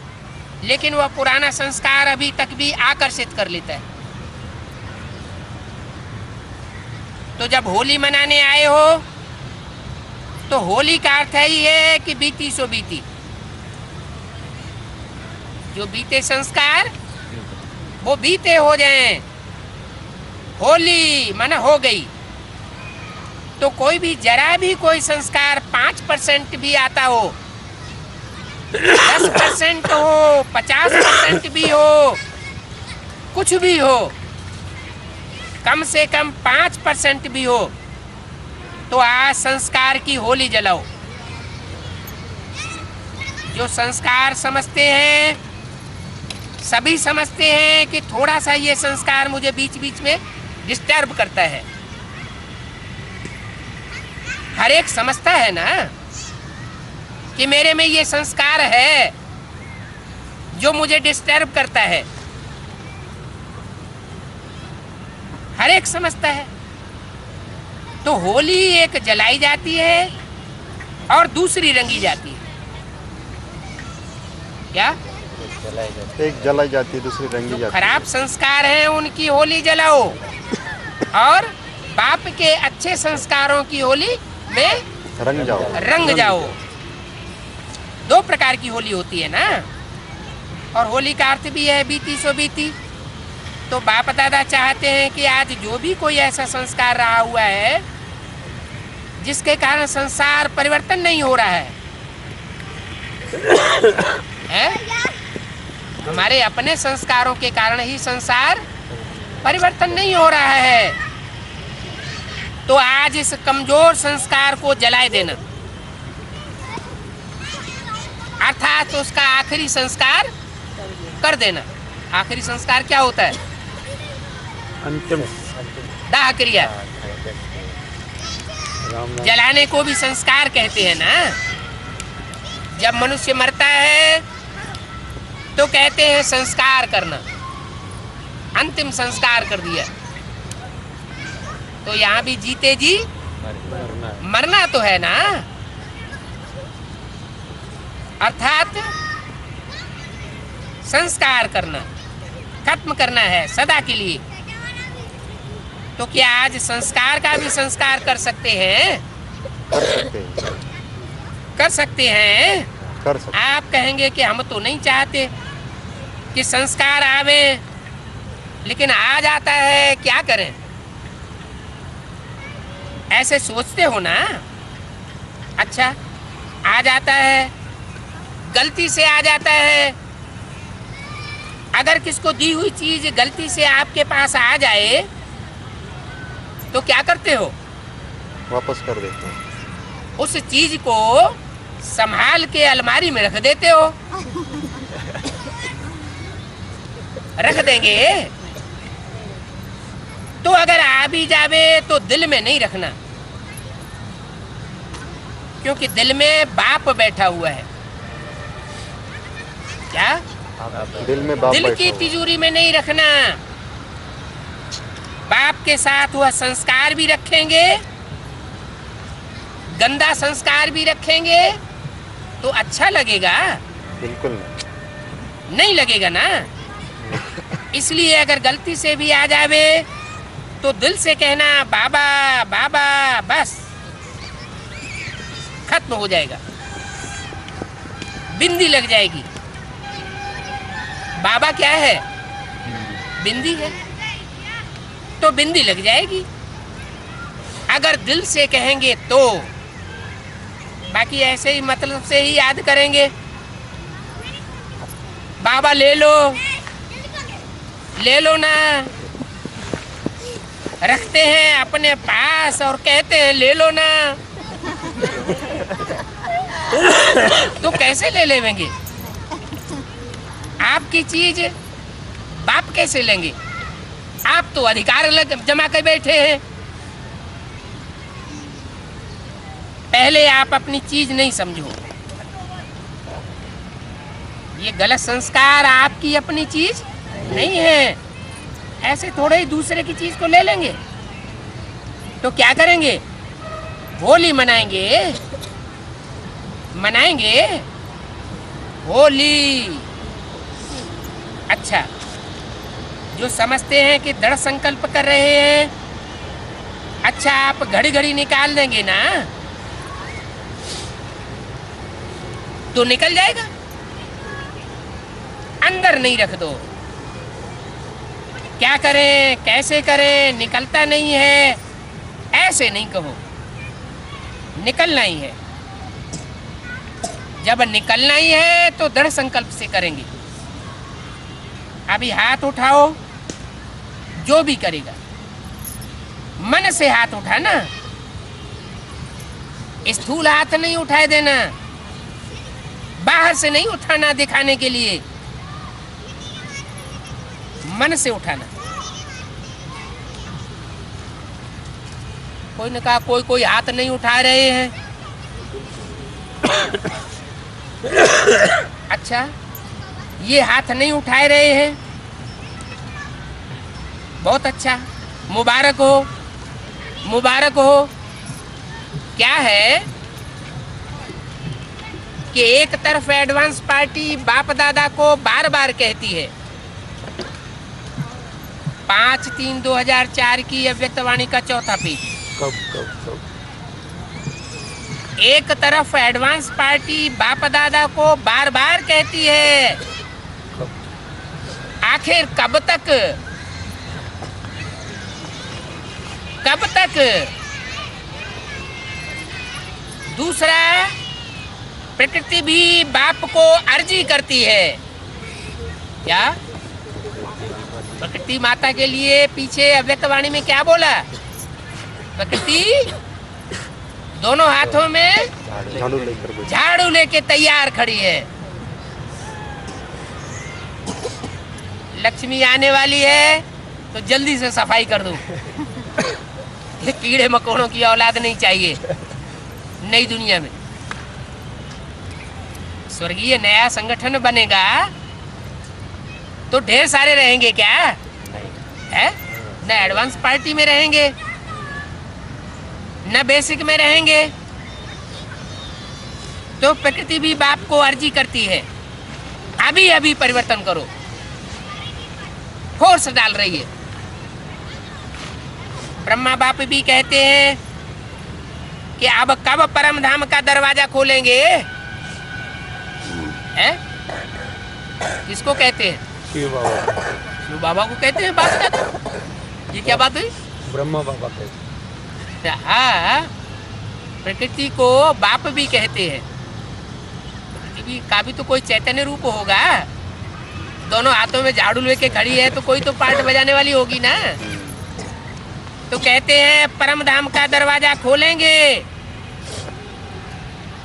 लेकिन वह पुराना संस्कार अभी तक भी आकर्षित कर लेता है। तो जब होली मनाने आए हो तो होली का अर्थ ही है कि बीती सो बीती। जो बीते संस्कार वो बीते हो जाएं। होली माना हो गई। तो कोई भी जरा भी कोई संस्कार 5% भी आता हो, 10% हो, 50% भी हो, कुछ भी हो, कम से कम 5% भी हो तो आज संस्कार की होली जलाओ। जो संस्कार समझते हैं, सभी समझते हैं कि थोड़ा सा ये संस्कार मुझे बीच बीच में डिस्टर्ब करता है। हर एक समझता है ना कि मेरे में ये संस्कार है जो मुझे डिस्टर्ब करता है। हर एक समझता है। तो होली एक जलाई जाती है और दूसरी रंगी जाती है। क्या? एक जलाई जाती है, दूसरी रंगी जाती है। खराब संस्कार हैं उनकी होली जलाओ और बाप के अच्छे संस्कारों की होली में रंग जाओ। दो प्रकार की होली होती है ना। और होली का अर्थ भी है बीती सो बीती। तो बाप दादा चाहते हैं कि आज जो भी कोई ऐसा संस्कार रहा हुआ है जिसके कारण संसार परिवर्तन नहीं हो रहा है? हमारे अपने संस्कारों के कारण ही संसार परिवर्तन नहीं हो रहा है। तो आज इस कमजोर संस्कार को जलाए देना, अर्थात उसका आखिरी संस्कार कर देना। आखिरी संस्कार क्या होता है? अंतिम दाह क्रिया। जलाने को भी संस्कार कहते हैं ना। जब मनुष्य मरता है तो कहते हैं संस्कार करना, अंतिम संस्कार कर दिया। तो यहाँ भी जीते जी मरना तो है ना, अर्थात संस्कार करना, खत्म करना है सदा के लिए। तो क्या आज संस्कार का भी संस्कार कर सकते हैं? कर सकते हैं। आप कहेंगे कि हम तो नहीं चाहते कि संस्कार आवे, लेकिन आ जाता है, क्या करें? ऐसे सोचते हो ना। अच्छा, आ जाता है, गलती से आ जाता है। अगर किसको दी हुई चीज गलती से आपके पास आ जाए तो क्या करते हो? वापस कर देते हैं। उस चीज को संभाल के अलमारी में रख देते हो। रख देंगे तो अगर आ भी जावे तो दिल में नहीं रखना, क्योंकि दिल में बाप बैठा हुआ है। क्या? दिल में बाप दिल बैठा की हुआ है। तिजोरी में नहीं रखना। बाप के साथ वह संस्कार भी रखेंगे, गंदा संस्कार भी रखेंगे तो अच्छा लगेगा? बिल्कुल नहीं लगेगा ना। इसलिए अगर गलती से भी आ जावे तो दिल से कहना बाबा बाबा, बस खत्म हो जाएगा, बिंदी लग जाएगी। बाबा क्या है? बिंदी है, तो बिंदी लग जाएगी अगर दिल से कहेंगे तो। बाकी ऐसे ही मतलब से ही याद करेंगे। बाबा ले लो ना, रखते हैं अपने पास और कहते हैं ले लो ना। तो कैसे ले लेंगे? आपकी चीज बाप कैसे लेंगे? आप तो अधिकार जमा कर बैठे हैं। पहले आप अपनी चीज नहीं समझो। ये गलत संस्कार आपकी अपनी चीज नहीं है। ऐसे थोड़े ही दूसरे की चीज को ले लेंगे तो क्या करेंगे? होली मनाएंगे होली। अच्छा, जो समझते हैं कि दृढ़ संकल्प कर रहे हैं, अच्छा आप घड़ी घड़ी निकाल देंगे ना तो निकल जाएगा। अंदर नहीं रख दो। क्या करें, कैसे करें, निकलता नहीं है, ऐसे नहीं कहो, निकलना ही है। जब निकलना ही है तो दृढ़ संकल्प से करेंगे। अभी हाथ उठाओ, जो भी करेगा मन से हाथ उठाना, स्थूल हाथ नहीं उठाए देना, बाहर से नहीं उठाना दिखाने के लिए, मन से उठाना। कोई ने कहा कोई हाथ नहीं उठा रहे हैं। अच्छा, ये हाथ नहीं उठाए रहे हैं, बहुत अच्छा, मुबारक हो। क्या है कि एक तरफ एडवांस पार्टी बाप दादा को बार बार कहती है, 5/3/2004 की अव्यक्तवाणी का चौथा पेज। कब एक तरफ एडवांस पार्टी बाप दादा को बार बार कहती है, आखिर कब तक? दूसरा, प्रकृति भी बाप को अर्जी करती है। क्या? प्रकृति माता के लिए पीछे अव्यक्तवाणी में क्या बोला? प्रकृति दोनों हाथों में झाड़ू लेके तैयार खड़ी है। लक्ष्मी आने वाली है तो जल्दी से सफाई कर दो। ये कीड़े मकोड़ों की औलाद नहीं चाहिए नई दुनिया में। स्वर्गीय नया संगठन बनेगा तो ढेर सारे रहेंगे क्या? है न एडवांस पार्टी में रहेंगे न बेसिक में रहेंगे। तो प्रकृति भी बाप को अर्जी करती है, अभी परिवर्तन करो, फोर्स डाल रही है। ब्रह्मा बाप भी कहते हैं कि अब कब परम धाम का दरवाजा खोलेंगे? हैं? किसको कहते हैं? शिव बाबा को कहते हैं। बात क्या? ये क्या बात हुई? ब्रह्मा बाबा कहते हैं। हाँ, प्रकृति को बाप भी कहते हैं। का भी तो कोई चैतन्य रूप होगा। दोनों हाथों में झाड़ू लेके खड़ी है तो कोई तो पार्ट बजाने वाली होगी ना। तो कहते हैं परम धाम का दरवाजा खोलेंगे,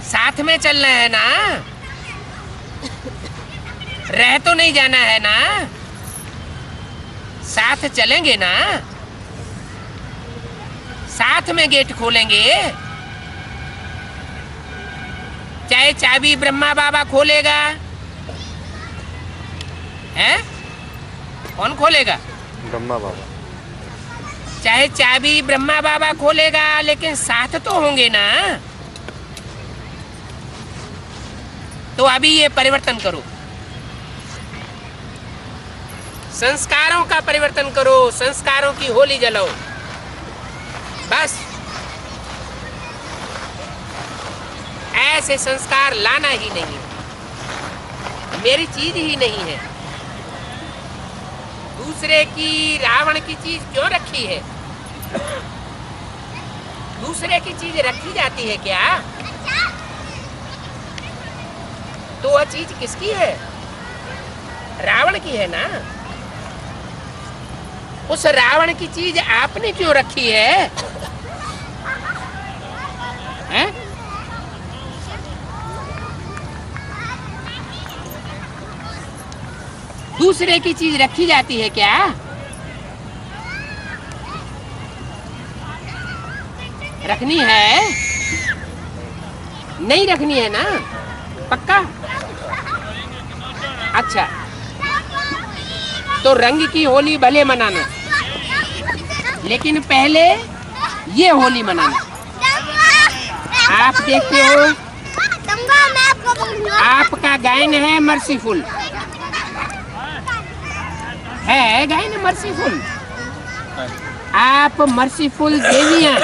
साथ में चलना है ना, रह तो नहीं जाना है ना, साथ चलेंगे ना, साथ में गेट खोलेंगे। चाहे चाबी ब्रह्मा बाबा खोलेगा, हैं? कौन खोलेगा? ब्रह्मा बाबा। चाहे चाबी ब्रह्मा बाबा खोलेगा, लेकिन साथ तो होंगे ना। तो अभी ये परिवर्तन करो, संस्कारों का परिवर्तन करो, संस्कारों की होली जलाओ। बस ऐसे संस्कार लाना ही नहीं है, मेरी चीज ही नहीं है। दूसरे की, रावण की चीज क्यों रखी है? दूसरे की चीज रखी जाती है क्या? तो वह चीज किसकी है? रावण की है ना। उस रावण की चीज आपने क्यों रखी है? हैं? दूसरे की चीज रखी जाती है क्या? रखनी है? नहीं रखनी है ना? पक्का? अच्छा, तो रंग की होली भले मनाना, लेकिन पहले ये होली मनाना। आप देखते हो, आपका गायन है मर्सीफुल, है गायन मर्सीफुल। आप मर्सीफुल देवियां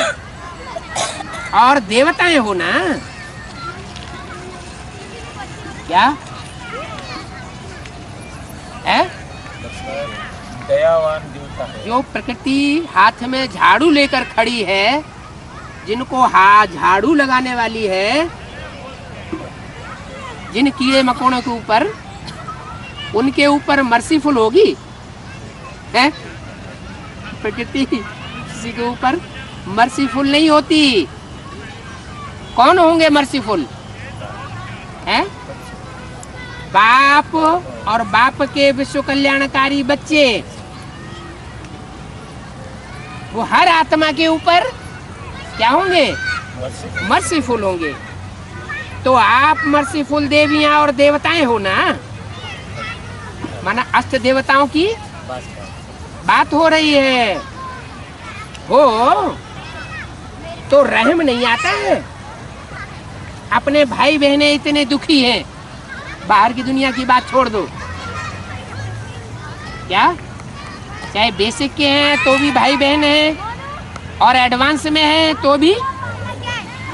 और देवताएं हो ना। क्या है? दयावान देवता है। जो प्रकृति हाथ में झाड़ू लेकर खड़ी है, जिनको झाड़ू लगाने वाली है, जिन कीड़े मकोड़ों के ऊपर, उनके ऊपर मर्सीफुल होगी है? प्रकृति किसी के ऊपर मर्सीफुल नहीं होती। कौन होंगे मर्सीफुल? है बाप और बाप के विश्व कल्याणकारी बच्चे। वो हर आत्मा के ऊपर क्या होंगे? मर्सीफुल होंगे। तो आप मर्सीफुल देवियां और देवताएं हो ना। माना अष्ट देवताओं की बात हो रही है। हो तो रहम नहीं आता है? अपने भाई बहनें इतने दुखी हैं, बाहर की दुनिया की बात छोड़ दो। क्या चाहे बेसिक के हैं तो भी भाई बहन हैं, और एडवांस में हैं तो भी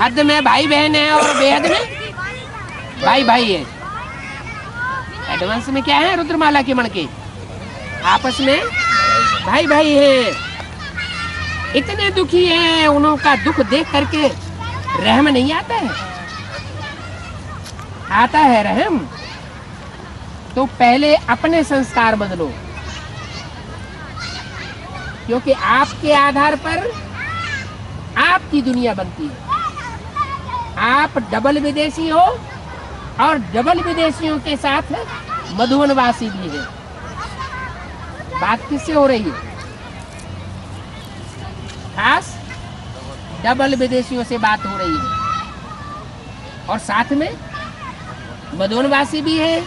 हद में भाई बहन है, और बेहद में भाई भाई है। एडवांस में क्या है? रुद्रमाला के मणके आपस में भाई भाई है। इतने दुखी हैं, उनका दुख देख करके रहम नहीं आता है? आता है रहम। तो पहले अपने संस्कार बदलो, क्योंकि आपके आधार पर आपकी दुनिया बनती है। आप डबल विदेशी हो, और डबल विदेशियों के साथ मधुवनवासी भी है। बात किससे हो रही है? खास डबल विदेशियों से बात हो रही है, और साथ में मधुवनवासी भी है।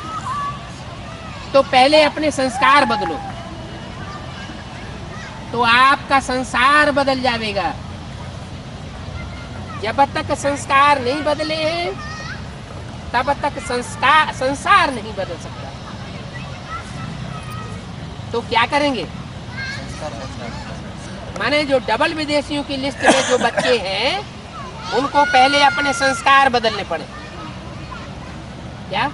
तो पहले अपने संस्कार बदलो, तो आपका संसार बदल जाएगा। जब तक संस्कार नहीं बदले हैं, तब तक संसार नहीं बदल सकता। तो क्या करेंगे? माने जो डबल विदेशियों की लिस्ट में जो बच्चे हैं, उनको पहले अपने संस्कार बदलने पड़े। क्या?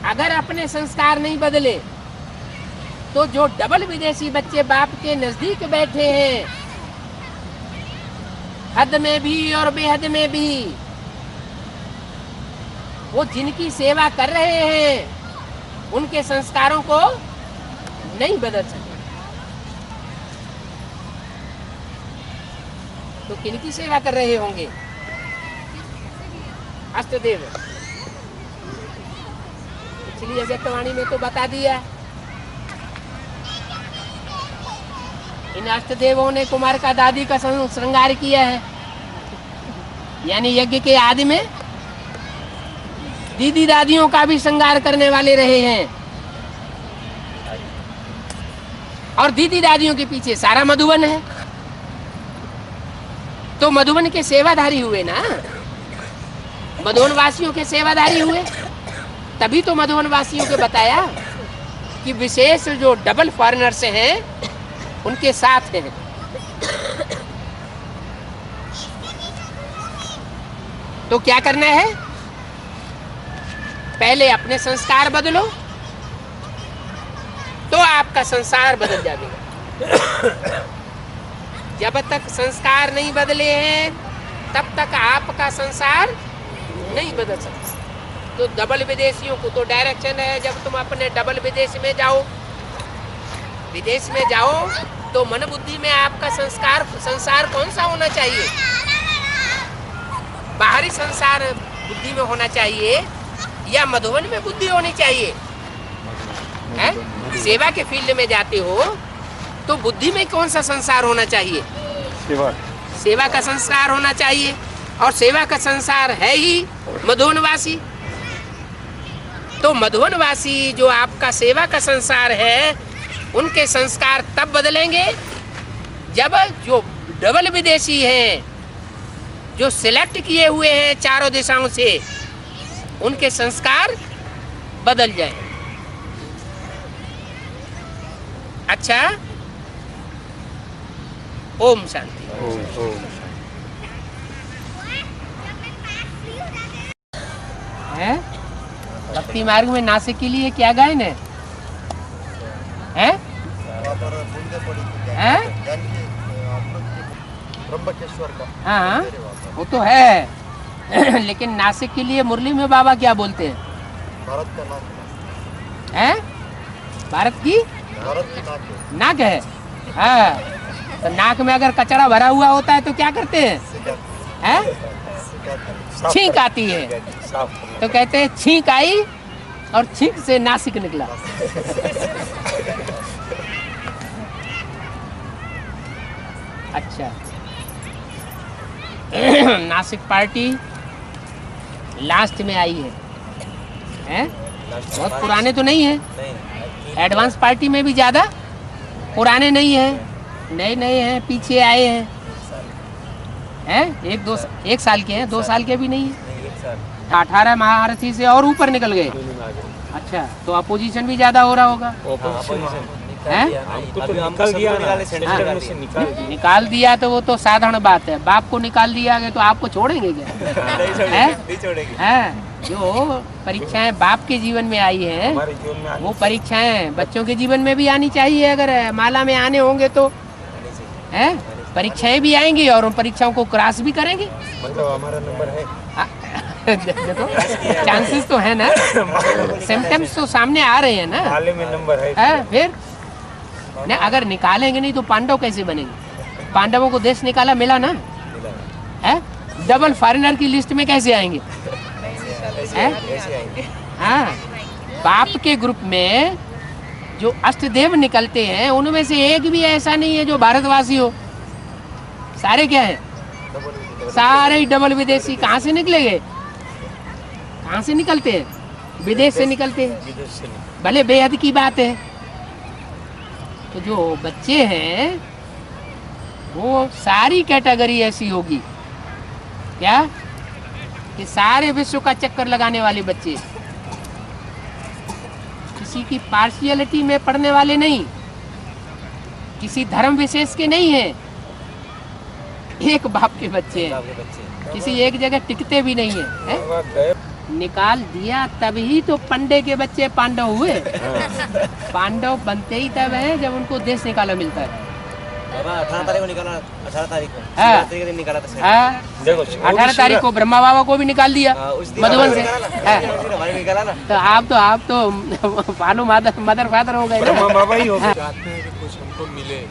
अगर अपने संस्कार नहीं बदले, तो जो डबल विदेशी बच्चे बाप के नजदीक बैठे हैं, हद में भी और बेहद में भी, वो जिनकी सेवा कर रहे हैं उनके संस्कारों को नहीं बदल सके, तो किनकी सेवा कर रहे होंगे? अष्टदेव। पिछली अव्यक्तवाणी में तो बता दिया, इन अष्टदेवों ने कुमार का दादी का श्रृंगार किया है, यानी यज्ञ के आदि में दीदी दादियों का भी श्रृंगार करने वाले रहे हैं, और दीदी दादियों के पीछे सारा मधुवन है, तो मधुवन के सेवाधारी हुए ना, मधुवन वासियों के सेवाधारी हुए, तभी तो मधुवन वासियों को बताया कि विशेष जो डबल फॉरेनर्स हैं उनके साथ हैं। तो क्या करना है? पहले अपने संस्कार बदलो तो आपका संसार बदल जाएगा। जब तक संस्कार नहीं बदले हैं तब तक आपका संसार नहीं बदल सकता। तो डबल विदेशियों को तो डायरेक्शन है, जब तुम अपने डबल विदेश में जाओ, विदेश में जाओ तो मन बुद्धि में आपका संसार कौन सा होना चाहिए? बाहरी संसार बुद्धि में होना चाहिए या मधुबन में बुद्धि होनी चाहिए? है? सेवा के फील्ड में जाते हो तो बुद्धि में कौन सा संसार होना चाहिए? सेवा का संस्कार होना चाहिए, और सेवा का संसार है ही मधुवनवासी। तो मधुवनवासी जो आपका सेवा का संसार है उनके संस्कार तब बदलेंगे जब जो डबल विदेशी हैं, जो सिलेक्ट किए हुए हैं चारों दिशाओं से, उनके संस्कार बदल जाए। अच्छा, ओम शांति। है? भक्ति मार्ग में नासिक के लिए क्या गायन है? हैं? ब्रह्मकेश्वर का। हाँ, वो तो है लेकिन नासिक के लिए मुरली में बाबा क्या बोलते हैं? भारत का नाक है? भारत की नाक है। हाँ, तो नाक में अगर कचरा भरा हुआ होता है तो क्या करते हैं? हैं? छींक आती है तो कहते हैं छींक आई और छींक से नासिक निकला। अच्छा, नासिक पार्टी लास्ट में आई है? बहुत पुराने तो नहीं है, एडवांस पार्टी में भी ज्यादा पुराने नहीं है, नए नए हैं, पीछे आए हैं। एक साल के हैं, 2 साल के भी नहीं है। 18 महारथी से और ऊपर निकल गए। अच्छा, तो अपोजिशन भी ज्यादा हो रहा होगा। निकाल दिया तो वो तो साधारण बात है, बाप को निकाल दिया गया तो आपको छोड़ेंगे क्या? है? जो परीक्षाएं बाप के जीवन में आई हैं वो परीक्षाएं बच्चों के जीवन में भी आनी चाहिए। अगर माला में आने होंगे तो है, परीक्षाएं भी आएंगी और उन परीक्षाओं को क्रॉस भी करेंगे। मतलब हमारा नंबर है। देखो, चांसेस तो है ना, सिम्टम्स तो सामने आ रहे हैं ना। माले में नंबर है। फिर नहीं, अगर निकालेंगे नहीं तो पांडव कैसे बनेंगे? पांडवों को देश निकाला मिला ना, है? डबल फॉरेनर की लिस्ट में कैसे आएंगे? हाँ, बाप के ग्रुप में जो अष्टदेव निकलते हैं उनमें से एक भी ऐसा नहीं है जो भारतवासी हो। सारे क्या है? सारे ही डबल विदेशी। कहाँ से निकलेंगे? कहाँ से निकलते हैं? विदेश से निकलते हैं। भले बेहद की बात है। तो जो बच्चे हैं वो सारी कैटेगरी ऐसी होगी क्या कि सारे विश्व का चक्कर लगाने वाले बच्चे, किसी की पार्शियलिटी में पढ़ने वाले नहीं, किसी धर्म विशेष के नहीं हैं, एक बाप के बच्चे हैं, किसी एक जगह टिकते भी नहीं है? निकाल दिया तभी तो पंडे के बच्चे पांडव हुए। पांडव बनते ही तब है जब उनको देश निकाला मिलता है। बाबा 18 तारीख को निकाला, 18 तारीख को हाँ। शिवरात्रि के दिन निकाला था सर। हाँ, देखो 18 तारीख को ब्रह्मा बाबा को भी निकाल दिया उस दिन मधुबन से। निकाला ना, हाँ। उस दिन हमारे निकाला ना। तो आप तो फालू मदर फादर हो गए ब्रह्मा ना। बाबा ही हो गए। चाहते हैं कि कुछ हमको मिले।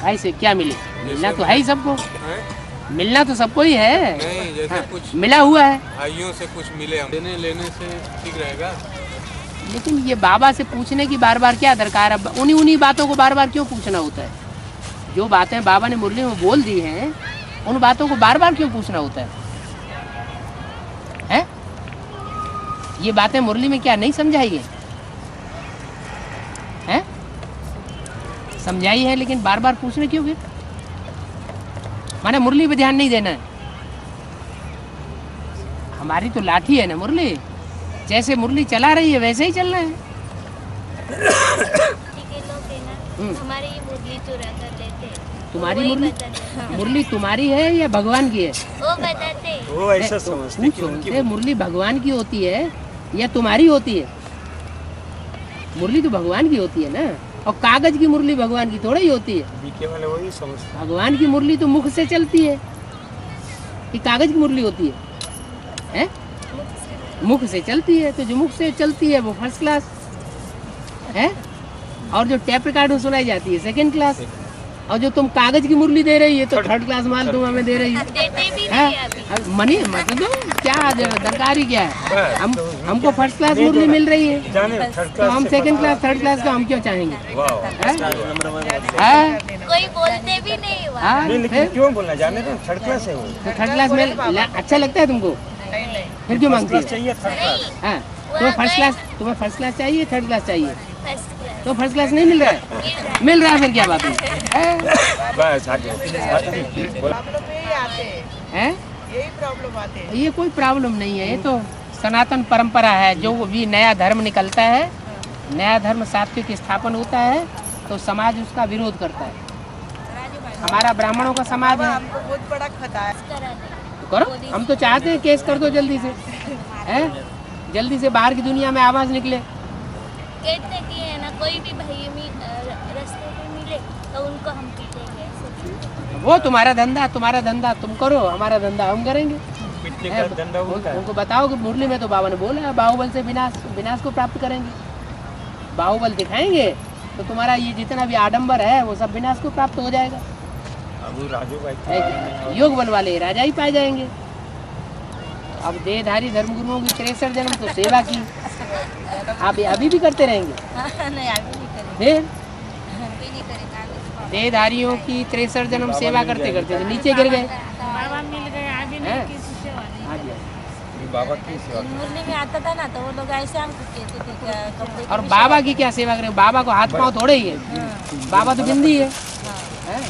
ऐसे क्या मिले? मिलना तो है ही सबको, हैं? मिलना तो सबको ही है। नहीं, जैसे हाँ, कुछ मिला हुआ है। भाइयों से कुछ मिले, हम देने लेने से ठीक रहेगा। लेकिन ये बाबा से पूछने की बार बार क्या दरकार है? उन्हीं बातों को बार बार क्यों पूछना होता है? जो बातें बाबा ने मुरली में बोल दी हैं, उन बातों को बार बार क्यों पूछना होता है? हैं? ये बातें मुरली में क्या नहीं समझाई है? हैं? समझाई है, लेकिन बार बार पूछने क्यों फिर? माने मुरली पे ध्यान नहीं देना है। हमारी तो लाठी है ना मुरली, जैसे मुरली चला रही है वैसे ही चलना है। ठीक है, लोग है ना हमारी ये मुरली चुरा कर लेते हैं। तुम्हारी वही मुरली? बताते हैं। मुरली तुम्हारी है या भगवान की है? वो बताते हैं। वो ऐसा समझते कि उनकी सोचते मुरली भगवान की होती है या तुम्हारी होती है? मुरली तो भगवान की होती है ना, और कागज की मुरली भगवान की थोड़ा ही होती है। बीके वाले वही समझते भगवान की मुरली तो मुख से चलती है, ये कागज की मुरली होती है, हैं? मुख से चलती है, तो जो मुख से चलती है वो फर्स्ट क्लास है, और जो टेप रिकॉर्ड में सुनाई जाती है सेकंड क्लास, और जो तुम कागज की मुरली दे रही है तो थर्ड क्लास माल तुम हमें दे रही है। देते भी हैं? नहीं अभी। अब मनी मतलब क्या दरकार ही क्या है? हमको फर्स्ट क्लास मुरली मिल रही है, जाने थर्ड तो क्लास हम से सेकंड क्लास थर्ड क्लास का हम क्यों चाहेंगे? हैं? नंबर 1 हैं? कोई बोलते भी नहीं हुआ। हाँ, नहीं, लेकिन फिर क्यों बोलना, जाने तो थर्ड क्लास है वो। तो थर्ड क्लास में अच्छा लगता है तुमको? फिर क्यों मांगती क्लास है? चाहिए थर्ड क्लास। हाँ, तुम्हें फर्स्ट क्लास चाहिए, थर्ड क्लास चाहिए? फर्स्ट क्लास तो फर्स्ट क्लास नहीं मिल रहा है? मिल रहा है, फिर क्या बात है? बस आगे प्रॉब्लम यही आते हैं, हैं? यही प्रॉब्लम आते हैं। ये कोई प्रॉब्लम नहीं है, ये तो सनातन परंपरा है। जो भी नया धर्म निकलता है, नया धर्म सात्विक स्थापन होता है, तो समाज उसका विरोध करता है। हमारा ब्राह्मणों का समाज है, हमको बहुत बड़ा खतरा है। करा दे। तो करो। हम तो चाहते हैं केस कर दो जल्दी से, हैं? जल्दी से बाहर की दुनिया में आवाज निकले। कहते कि है ना, कोई भी भाई रास्ते पे मिले तो उनको हम पीटेंगे ऐसे। वो तुम्हारा धंधा तुम करो, हमारा धंधा हम करेंगे। पिटने का धंधा होता है। उनको बताओ कि मुरली में तो बाबा ने बोला है बाहुबल से विनाश को प्राप्त करेंगे। बाहुबल दिखाएंगे तो तुम्हारा ये जितना भी आडंबर है वो सब विनाश को प्राप्त हो जाएगा। अब राजू भाई है कि? योग बल वाले राजा ही पाए जाएंगे। अब देहधारी धर्मगुरुओं की 63 जन्म तो सेवा की, आप अभी भी करते रहेंगे? नहीं, अभी नहीं करेंगे। फिर अभी नहीं करेंगे। देहधारियों की 63 जन्म सेवा करते करते तो नीचे गिर गए। बाबा मिल गए, अभी हैं? नहीं किसी सेवा नहीं। हाँ जी। बाबा की सेवा। मुरली में आता था ना, तो वो लोग ऐसे हमको कहते थे क्या कपड़े और बाबा की क्या सेवा करें? बाबा को हाथ पांव थोड़े ही है, बाबा तो बिंदी है। हैं?